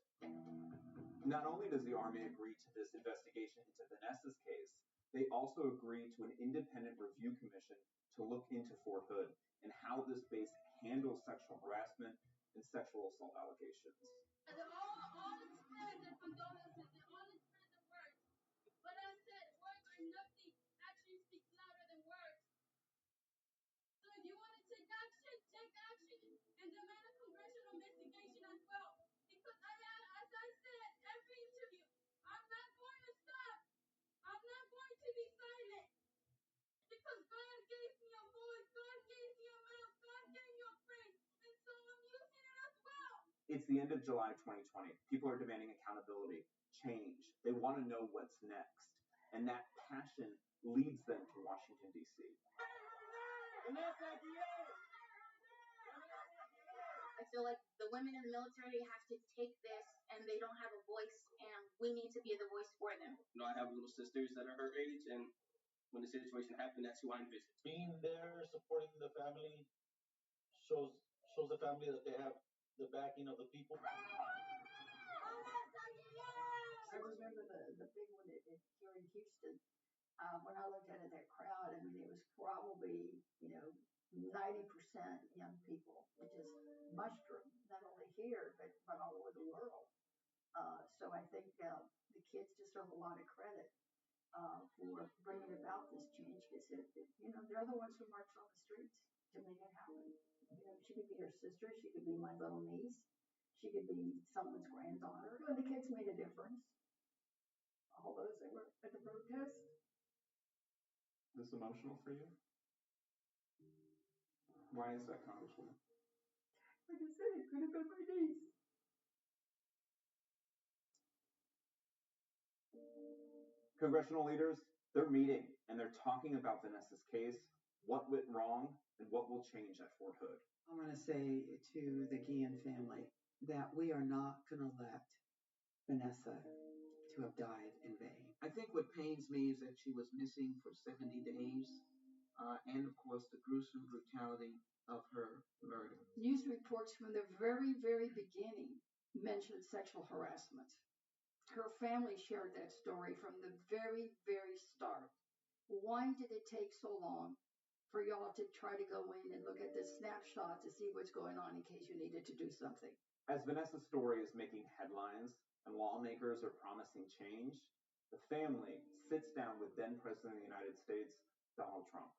Not only does the Army agree to this investigation into Vanessa's case, they also agree to an independent review commission to look into Fort Hood and how this base handles sexual harassment and sexual assault allegations. And they're all expressed their condolences, they all expressed their words. But I said, words are nothing. Action speaks louder than words. So if you want to take action and demand a congressional investigation as well. Because as I said, every interview, I'm not going to stop. I'm not going to be silent. Because God gave me a voice, God gave me a mouth, God gave me a brain. And so I'm using it as well. It's the end of July 2020. People are demanding accountability, change. They want to know what's next. And that passion leads them to Washington, D.C. I feel like the women in the military have to take this and they don't have a voice and we need to be the voice for them. I have little sisters that are her age, and when the situation happened, that's who I envisioned. Being there, supporting the family, shows the family that they have the backing of the people. I remember the big one here in Houston. When I looked at it, that crowd, I mean, it was probably, 90% young people. It just mushroomed, not only here, but all over the world. So I think the kids deserve a lot of credit for bringing about this change because, they're the ones who marched on the streets to make it happen. She could be her sister. She could be my little niece. She could be someone's granddaughter. And the kids made a difference. All those that were at the protest. Is this emotional for you? Why is that, Congresswoman? Like I said, it could have been my niece. Congressional leaders, they're meeting and they're talking about Vanessa's case, What went wrong and what will change at Fort Hood? I want to say to the Guillen family that we are not going to let Vanessa to have died in vain. I think what pains me is that she was missing for 70 days, and of course the gruesome brutality of her murder. News reports from the very, very beginning mentioned sexual harassment. Her family shared that story from the very, very start. Why did it take so long for y'all to try to go in and look at this snapshot to see what's going on in case you needed to do something? As Vanessa's story is making headlines and lawmakers are promising change, the family sits down with then President of the United States, Donald Trump.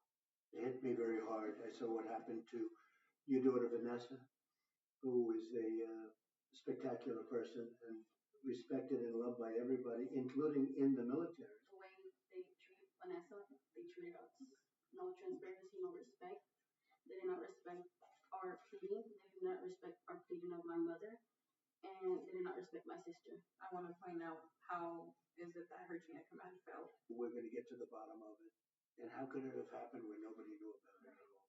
It hit me very hard. I saw what happened to your daughter, Vanessa, who is a spectacular person and respected and loved by everybody, including in the military. The way they treat Vanessa, they treated us. No transparency, no respect. They did not respect our pleading. They did not respect our pleading of my mother. And they did not respect my sister. I want to find out how is it that her chain of command fell. We're going to get to the bottom of it. And how could it have happened when nobody knew about it at all?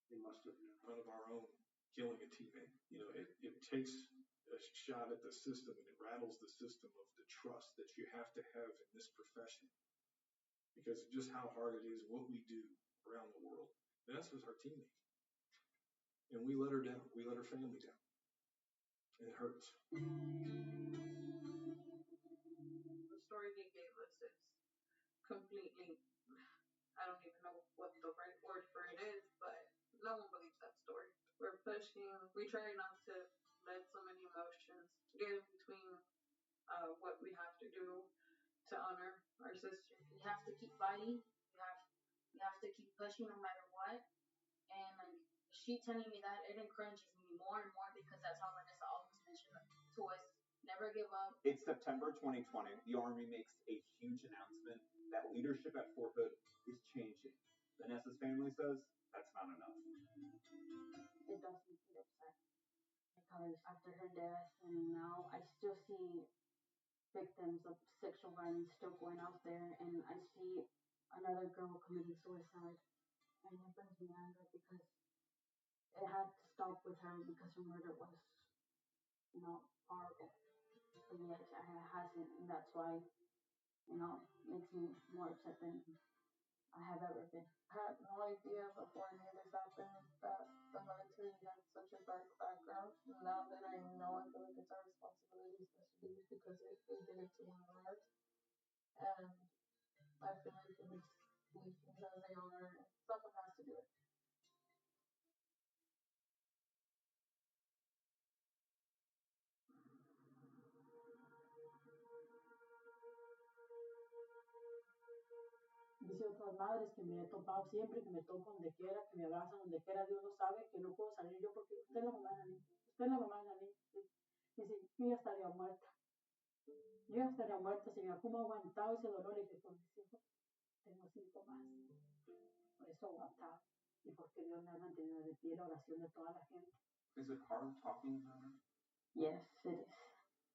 They must have known. One of our own killing a teammate. You know, it takes a shot at the system and it rattles the system of the trust that you have to have in this profession. Because of just how hard it is, what we do around the world. Vanessa was our teammate. And we let her down. We let her family down. And it hurts. The story he gave us is completely, I don't even know what the right word for it is, but no one believes that story. We're pushing, we try not to let so many emotions get in between what we have to do to honor our sister. You have to keep fighting. You have to keep pushing no matter what. And like she telling me that, it encourages me more and more because that's how Vanessa always mentioned to us. Never give up. It's September 2020. The Army makes a huge announcement that leadership at Fort Hood is changing. Vanessa's family says that's not enough. It does make me upset because after her death and now I still see victims of sexual violence still going out there, and I see another girl committing suicide, and it brings me anger because it had to stop with her because her murder was, horrible. But yet it hasn't, and that's why, makes me more upset than I have ever been. I had no idea before any of this happened that the military had such a dark background. Now that I know, I feel like it's our responsibility, especially because they did it to one of ours. And I feel like it was these things as they are. Someone has to do it. Dice otras madres que me he topado siempre, que me topo donde quiera, que me abrazan donde quiera. Dios lo sabe, que no puedo salir yo porque usted es la mamá de la niña. Usted es la mamá de la niña. Dice, yo ya estaría muerta. Yo ya estaría muerta si me como aguantado ese dolor y que por mis hijos tengo 5 más. Por eso aguantado. Y porque Dios me ha mantenido de pie, la oración de toda la gente. Is it hard talking about her? Yes, it is.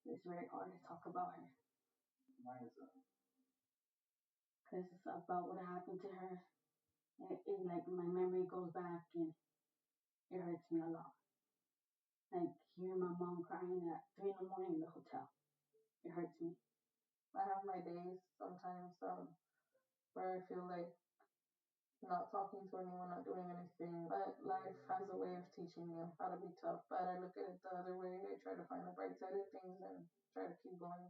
It's very hard to talk about her. Why is that? Because it's about what happened to her. It like my memory goes back and it hurts me a lot. Like hearing my mom crying at 3 a.m. in the hotel. It hurts me. I have my days sometimes where I feel like not talking to anyone, not doing anything. But life has a way of teaching you how to be tough. But I look at it the other way. I try to find the bright side of things and try to keep going.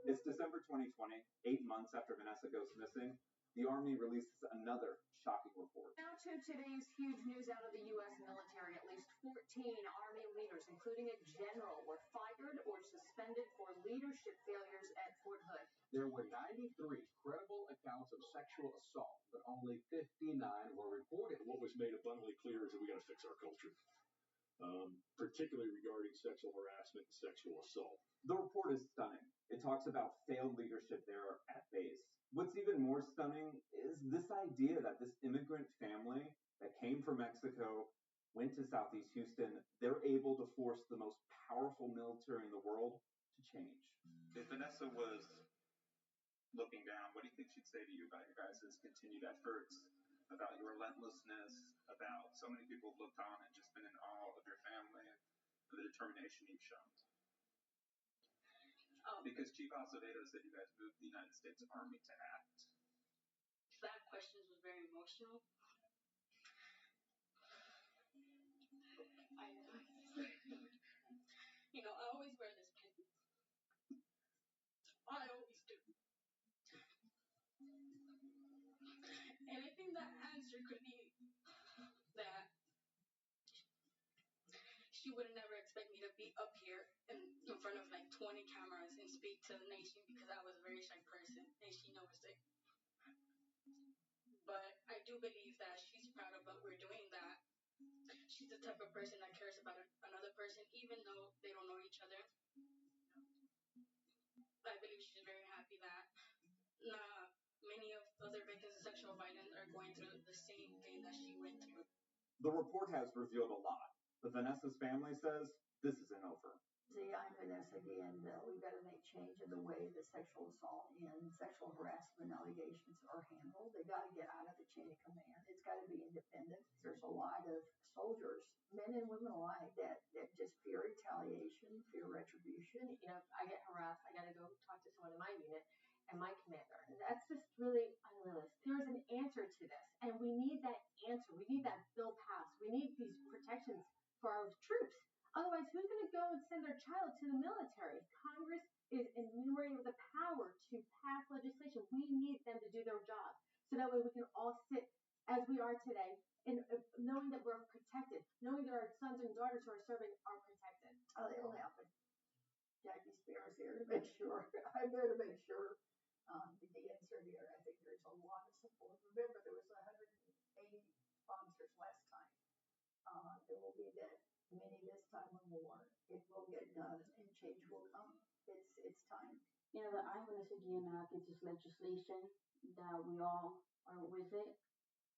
It's December 2020, 8 months after Vanessa goes missing. The Army releases another shocking report. Now to today's huge news out of the U.S. military. At least 14 Army leaders, including a general, were fired or suspended for leadership failures at Fort Hood. There were 93 credible accounts of sexual assault, but only 59 were reported. What was made abundantly clear is that we got to fix our culture, particularly regarding sexual harassment and sexual assault. The report is stunning. It talks about failed leadership there at base. What's even more stunning is this idea that this immigrant family that came from Mexico, went to Southeast Houston, they're able to force the most powerful military in the world to change. If Vanessa was Looking down, what do you think she'd say to you about your guys' continued efforts, about your relentlessness, about so many people have looked on and just been in awe of your family and the determination you've shown? Because Chief Acevedo said you guys moved the United States Army to act. That question was very emotional. I always wear this pin. I always do. And I think that answer could be that she would have never expected me to be up here in front of like 20 cameras and speak to the nation because I was a very shy person and she noticed it. But I do believe that she's proud of what we're doing, that she's the type of person that cares about another person even though they don't know each other. I believe she's very happy that many of other victims of sexual violence are going through the same thing that she went through. The report has revealed a lot, but Vanessa's family says this isn't over. See, I'm Vanessa Guillen. We've got to make change in the way that sexual assault and sexual harassment allegations are handled. They got to get out of the chain of command. It's got to be independent. There's a lot of soldiers, men and women alike, that just fear retaliation, fear retribution. I get harassed. I got to go talk to someone in my unit and my commander. And that's just really unrealistic. There's an answer to this, and we need that answer. We need that bill passed. We need these protections for our troops. Otherwise, who's going to go and send their child to the military? Congress is enumerating the power to pass legislation. We need them to do their job so that way we can all sit as we are today and knowing that we're protected, knowing that our sons and daughters who are serving are protected. Oh, it'll happen. Jackie Spears here to make sure. I'm there to make sure. The DNs are here. I think there's a lot of support. Remember, there was 180 sponsors last time. There will be that many this time or more. It will get done and change will come. It's time. The I'm Vanessa Guillen Act is just legislation that we all are with it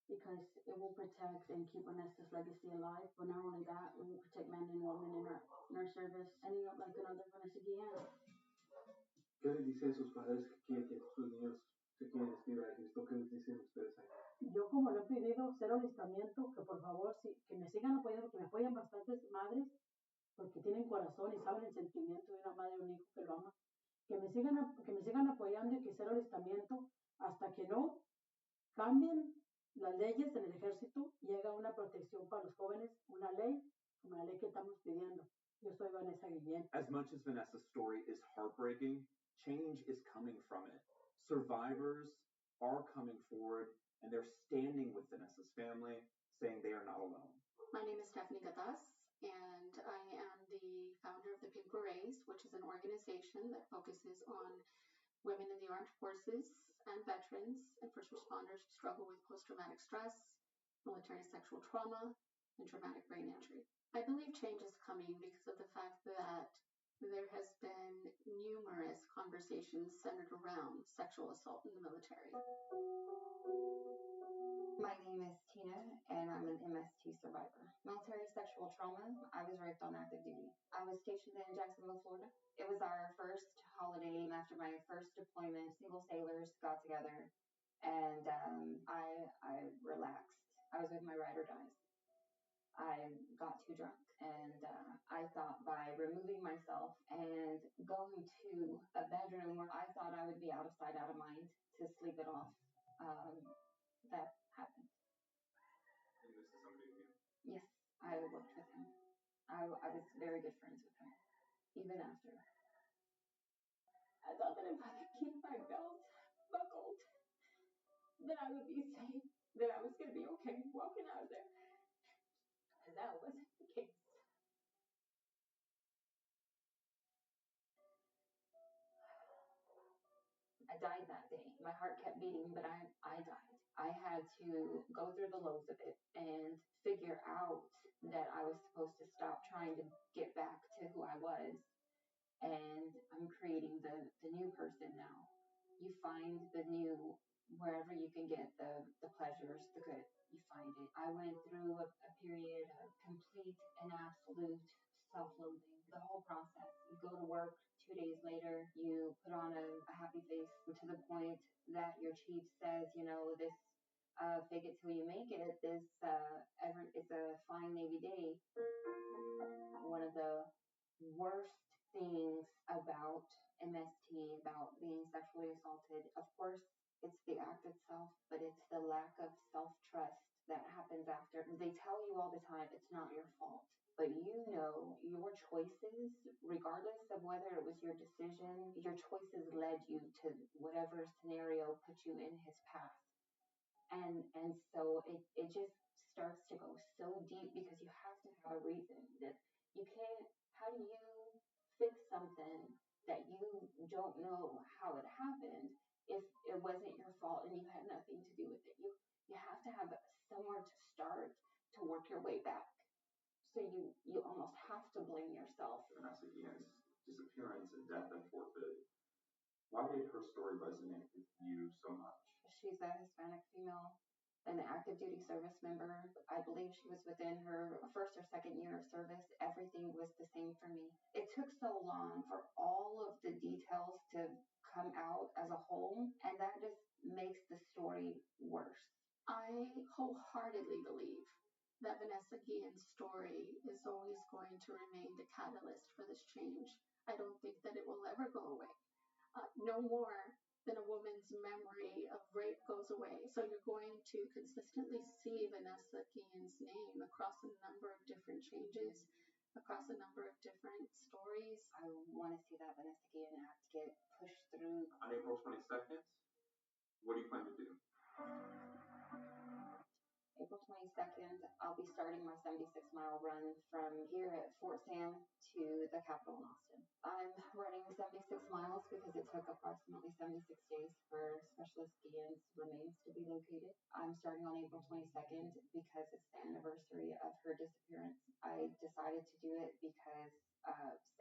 because it will protect and keep Vanessa's legacy alive. But not only that, it will protect men and women in our service, ending up like another Vanessa Guillen. ¿Qué les dicen sus padres que quieren que sus niños se quieren escribir a Cristo? ¿Qué les dicen ustedes ahí? Yo como le he pedido cero alistamiento, que por favor que me sigan apoyando, que me apoyen bastantes madres, porque tienen corazón y saben el sentimiento de una madre y un hijo que lo ama. Que me sigan apoyando y que cero alistamiento hasta que no cambien las leyes en el ejército y haga una protección para los jóvenes, una ley como la ley que estamos pidiendo. Yo soy Vanessa Guillen. As much as Vanessa's story is heartbreaking, change is coming from it. Survivors are coming forward and they're standing with Vanessa's family, saying they are not alone. My name is Stephanie Gatas, and I am the founder of the Pink Berets, which is an organization that focuses on women in the armed forces and veterans and first responders who struggle with post-traumatic stress, military sexual trauma, and traumatic brain injury. I believe change is coming because of the fact that there has been numerous conversations centered around sexual assault in the military. My name is Tina, and I'm an MST survivor. Military sexual trauma, I was raped on active duty. I was stationed in Jacksonville, Florida. It was our first holiday after my first deployment. Single sailors got together, and I relaxed. I was with my ride or dies. I got too drunk, and I thought by removing myself and going to a bedroom where I thought I would be out of sight, out of mind, to sleep it off, that happened. And this is somebody new? Yes, I worked with him. I was very good friends with him, even after. I thought that if I could keep my belt buckled, that I would be safe, that I was going to be okay walking out of there. And that wasn't the case. I died that day. My heart kept beating, but I died. I had to go through the lows of it and figure out that I was supposed to stop trying to get back to who I was. And I'm creating the new person now. You find the new wherever you can get the pleasures, the good. You find it. I went through a period of complete and absolute self-loathing. The whole process. You go to work 2 days later, you put on a happy face to the point that your chief says, you know, this fake it till you make it, this it's a fine Navy day. One of the worst things about MST, about being sexually assaulted, of course, it's the act itself, but it's the lack of self-trust that happens after. They tell you all the time, it's not your fault. But you know your choices, regardless of whether it was your decision, your choices led you to whatever scenario put you in his path. And so it just starts to go so deep because you have to have a reason. That you can't, how do you fix something that you don't know how it happened if it wasn't your fault and you had nothing to do with it? You have to have somewhere to start to work your way back. So you almost have to blame yourself. Vanessa Guillen's disappearance and death in Fort Hood. Why did her story resonate with you so much? She's a Hispanic female, an active duty service member. I believe she was within her first or second year of service. Everything was the same for me. It took so long for all of the details to come out as a whole, and that just makes the story worse. I wholeheartedly believe that Vanessa Guillen's story is always going to remain the catalyst for this change. I don't think that it will ever go away. No more than a woman's memory of rape goes away. So you're going to consistently see Vanessa Guillen's name across a number of different changes, across a number of different stories. I want to see that Vanessa Guillen act get pushed through. On April 22nd, what do you plan to do? April 22nd, I'll be starting my 76-mile run from here at Fort Sam to the Capitol in Austin. I'm running 76 miles because it took approximately 76 days for Specialist Guillen's remains to be located. I'm starting on April 22nd because it's the anniversary of her disappearance. I decided to do it because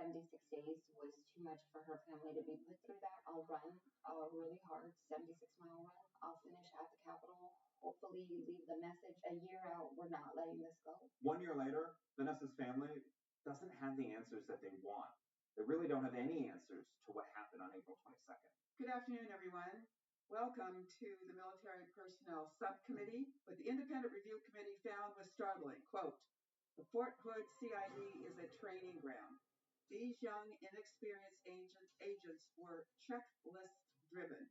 76 days was too much for her family to be put through that. I'll run a really hard 76-mile run. I'll finish at the Capitol. Hopefully leave the message a year out, we're not letting this go. 1 year later, Vanessa's family doesn't have the answers that they want. They really don't have any answers to what happened on April 22nd. Good afternoon, everyone. Welcome to the Military Personnel Subcommittee. What the Independent Review Committee found was startling. Quote, the Fort Hood CID is a training ground. These young, inexperienced agents were checklist driven,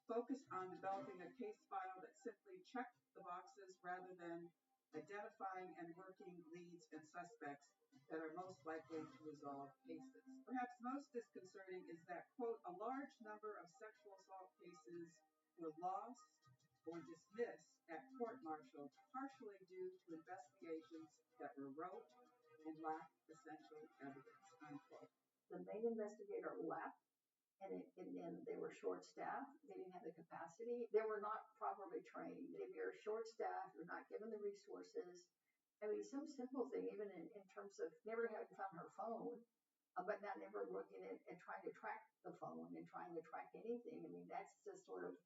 focused on developing a case file that simply checked the boxes rather than identifying and working leads and suspects that are most likely to resolve cases. Perhaps most disconcerting is that, quote, a large number of sexual assault cases were lost or dismissed at court-martial, partially due to investigations that were rote and lacked essential evidence, unquote. The main investigator left, and they were short-staffed. They didn't have the capacity. They were not properly trained. If you're short-staffed, you're not given the resources. I mean, some simple thing, even in terms of never having found her phone, but not never looking at and trying to track the phone and trying to track anything. I mean, that's the sort of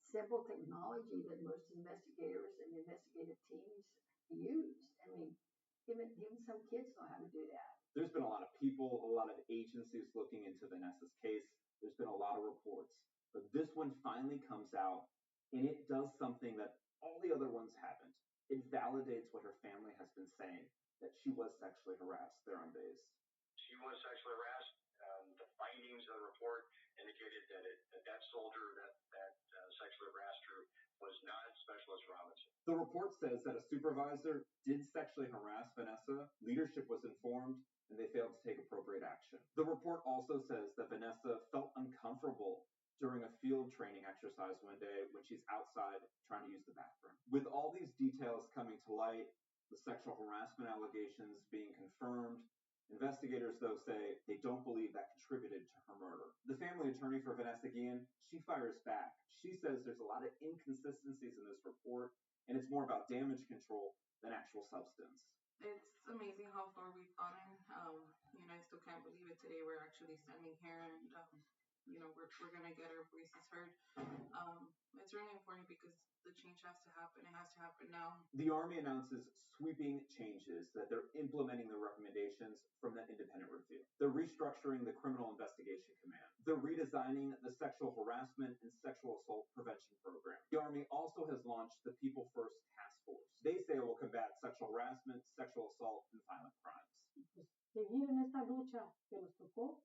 simple technology that most investigators and investigative teams use. I mean, even some kids know how to do that. There's been a lot of people, a lot of agencies looking into Vanessa's case. There's been a lot of reports. But this one finally comes out, and it does something that all the other ones haven't. It validates what her family has been saying, that she was sexually harassed there on base. She was sexually harassed. The findings of the report indicated that soldier that sexually harassed her was not Specialist Robinson. The report says that a supervisor did sexually harass Vanessa. Leadership was informed, and they failed to take appropriate action. The report also says that Vanessa felt uncomfortable during a field training exercise one day when she's outside trying to use the bathroom. With all these details coming to light, the sexual harassment allegations being confirmed, investigators, though, say they don't believe that contributed to her murder. The family attorney for Vanessa Guillen, she fires back. She says there's a lot of inconsistencies in this report, and it's more about damage control than actual substance. It's amazing how far we've gotten. I still can't believe it today. We're actually standing here and we're gonna get our voices heard. It's really important because the change has to happen. It has to happen now. The Army announces sweeping changes that they're implementing the recommendations from that independent review. They're restructuring the Criminal Investigation Command. They're redesigning the Sexual Harassment and Sexual Assault Prevention Program. The Army also has launched the People First Task Force. They say it will combat sexual harassment, sexual assault, and violent crimes. Pues, seguir en esta lucha que nos tocó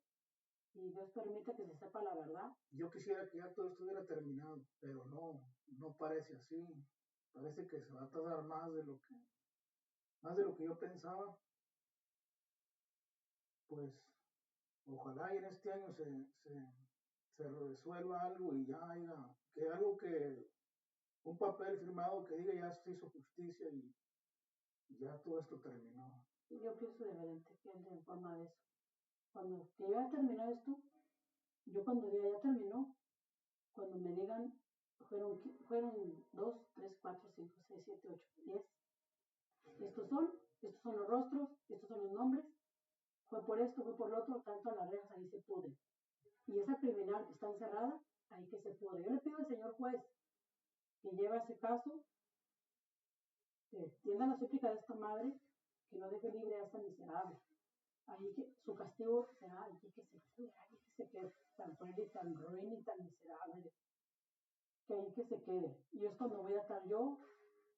y Dios permite que se sepa la verdad. Yo quisiera que ya todo estuviera terminado, pero no parece así. Parece que se va a tardar más de lo que yo pensaba. Pues ojalá y en este año se resuelva algo y ya haya un papel firmado que diga ya se hizo justicia y ya todo esto terminó. Yo pienso diferente que él en forma de eso. Cuando que ya terminó esto, yo cuando diga ya terminó, cuando me digan fueron 2, 3, 4, 5, 6, 7, 8, 10. Estos son los rostros, estos son los nombres. Fue por esto, fue por lo otro, tanto a las rejas ahí se pudre. Y esa criminal que está encerrada, ahí que se pudre. Yo le pido al señor juez que lleve ese caso, que entienda la súplica de esta madre, que no deje libre a esta miserable. Ahí que su castigo será allí que se quede, ahí que se quede, tan cruel y tan ruin y tan miserable, que ahí que se quede. Y es cuando voy a estar yo,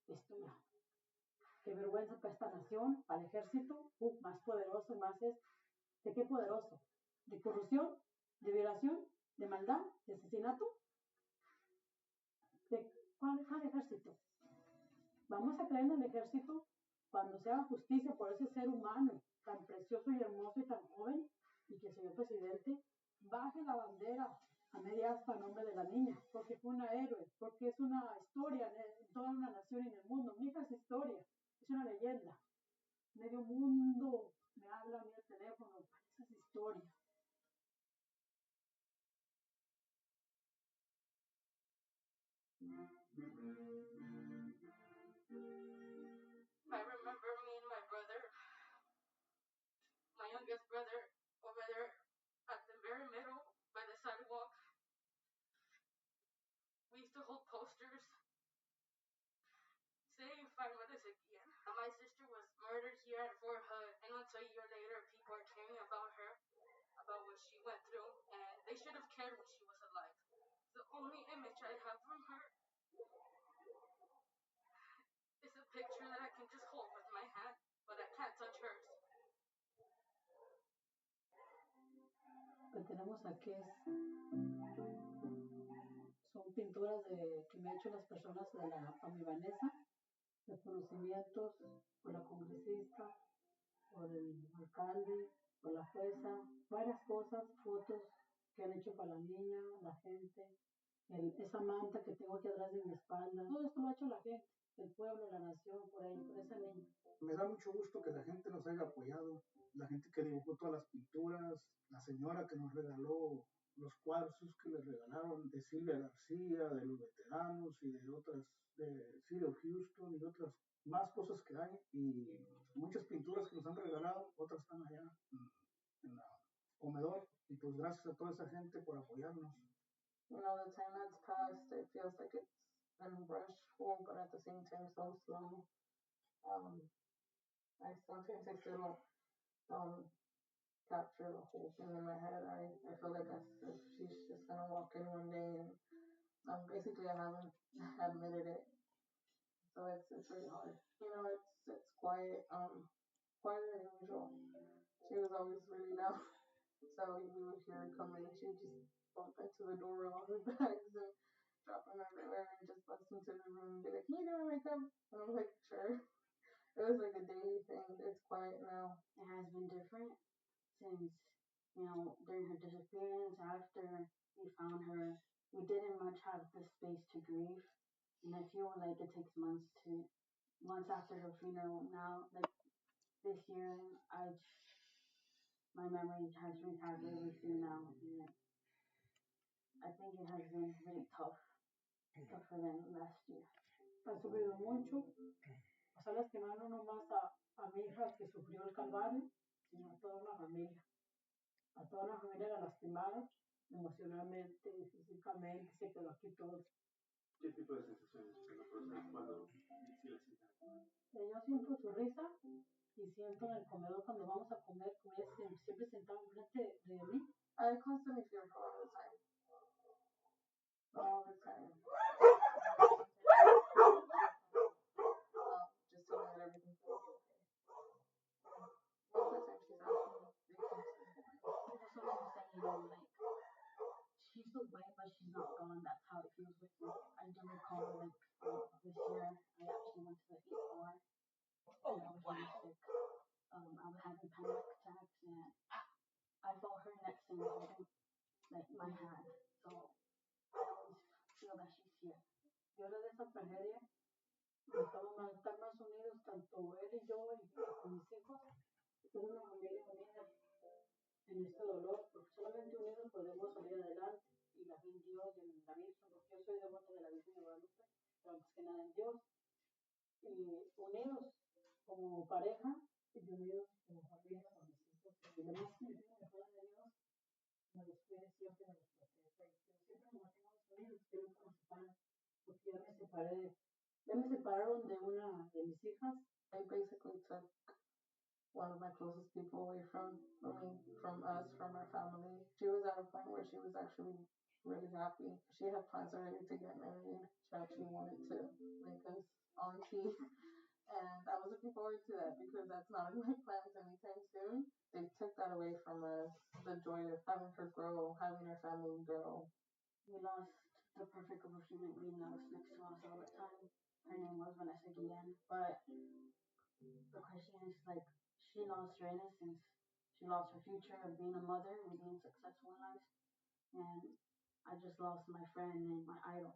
esto ya. Qué vergüenza para esta nación, para el ejército, más poderoso, más es, ¿de qué poderoso? ¿De corrupción? ¿De violación? ¿De maldad? ¿De asesinato? ¿De cuál ejército? Vamos a creer en el ejército cuando se haga justicia por ese ser humano tan precioso y hermoso y tan joven, y que el señor presidente baje la bandera a media asta a nombre de la niña, porque fue una héroe, porque es una historia en toda una nación y en el mundo. Mi hija es historia, es una leyenda. Medio mundo me habla a mí el teléfono, esa es historia. I remember me and my brother, my youngest brother, over there at the very middle by the sidewalk. We used to hold posters saying Vanessa Guillen. My sister was murdered here at Fort Hood, and until a year later, people are caring about her, about what she went through, and they should have cared when she was alive. The only image I have from her is a picture that I can just hold with my hand, but I can't touch hers. Pues tenemos aquí son pinturas que me han hecho las personas de la familia Vanessa, reconocimientos por la congresista, por el alcalde, por la jueza, varias cosas, fotos que han hecho para la niña, la gente, esa manta que tengo aquí atrás de mi espalda, todo esto lo ha hecho la gente, el pueblo, la nación, por ahí, por esa niña. Me da mucho gusto que la gente nos haya apoyado, la gente que dibujó todas las pinturas, la señora que nos regaló los cuadros que le regalaron de Silvia García, de los veteranos y de otras, de Ciro Houston y otras más cosas que hay, y muchas pinturas que nos han regalado, otras están allá en el comedor, y pues gracias a toda esa gente por apoyarnos. The time that's passed, it feels like it's been rushed full, but at the same time so slow. Sometimes I still don't capture the whole thing in my head. I feel like as if she's just gonna walk in one day and basically I haven't admitted it. So it's really hard. It's quiet, quieter than usual. She was always really loud. So we would hear her come in, she would just bump into the door with all her bags and drop them everywhere and just bust into the room and be like, hey, do you want to wake up? And I'm like, sure. It was like a daily thing. It's quiet now. It has been different since, during her disappearance, after we found her. We didn't much have the space to grieve. And I feel like it takes months after her funeral. Now, like this year, my memory has recapped everything now. And I think it has been really tougher than last year. Ha sufrido mucho. O sea, lastimaron no más a mi hija que sufrió el calvario, sino a toda una familia. A toda una familia la lastimaron. emocionalmente, físicamente, se quedó aquí todo. ¿Qué tipo de sensaciones procesan cuando sí la sienten? Yo siento su risa y siento en el comedor cuando vamos a comer, como ella siempre sentada enfrente de mí. I constantly feel her all the time. All the time. Just telling that everything's going to be okay. Most of the time she's actually That's what I'm saying, like, she's away, but she's not gone. That's how it feels with me. I do recall, like, this year, I actually went to the ER. Oh, I was really sick. I was having panic attacks, and I felt her next to me holding, like, my hand. So I always feel that she's here. Y ahora de esa tragedia, estamos a estar más unidos, tanto él y yo, y con mis hijos. Somos una familia unida en este dolor, porque solamente unidos podemos salir adelante. Y la fe en Dios y en la Virgen, porque yo soy devota de la Virgen de Guadalupe, pero antes que nada en Dios. Y unidos como pareja y unidos como familia con mis hijos. Y además que me pido mejor de Dios, me los cuide siempre, me los proteja. Y que siempre nos mantengamos unidos, que nunca nos separen. Porque ya me separaron de una de mis hijas. I basically took one of my closest people away from us, from our family. She was at a point where she was actually really happy. She had plans already to get married. She actually wanted to make us aunties. And I was looking forward to that because that's not in my plans anytime soon. They took that away from us, the joy of having her grow, having her family grow. We lost the perfect group of human being that was next to us all the time. Her name was Vanessa Guillen, but the question is, like, she lost her innocence. She lost her future of being a mother and being successful in life. And I just lost my friend and my idol.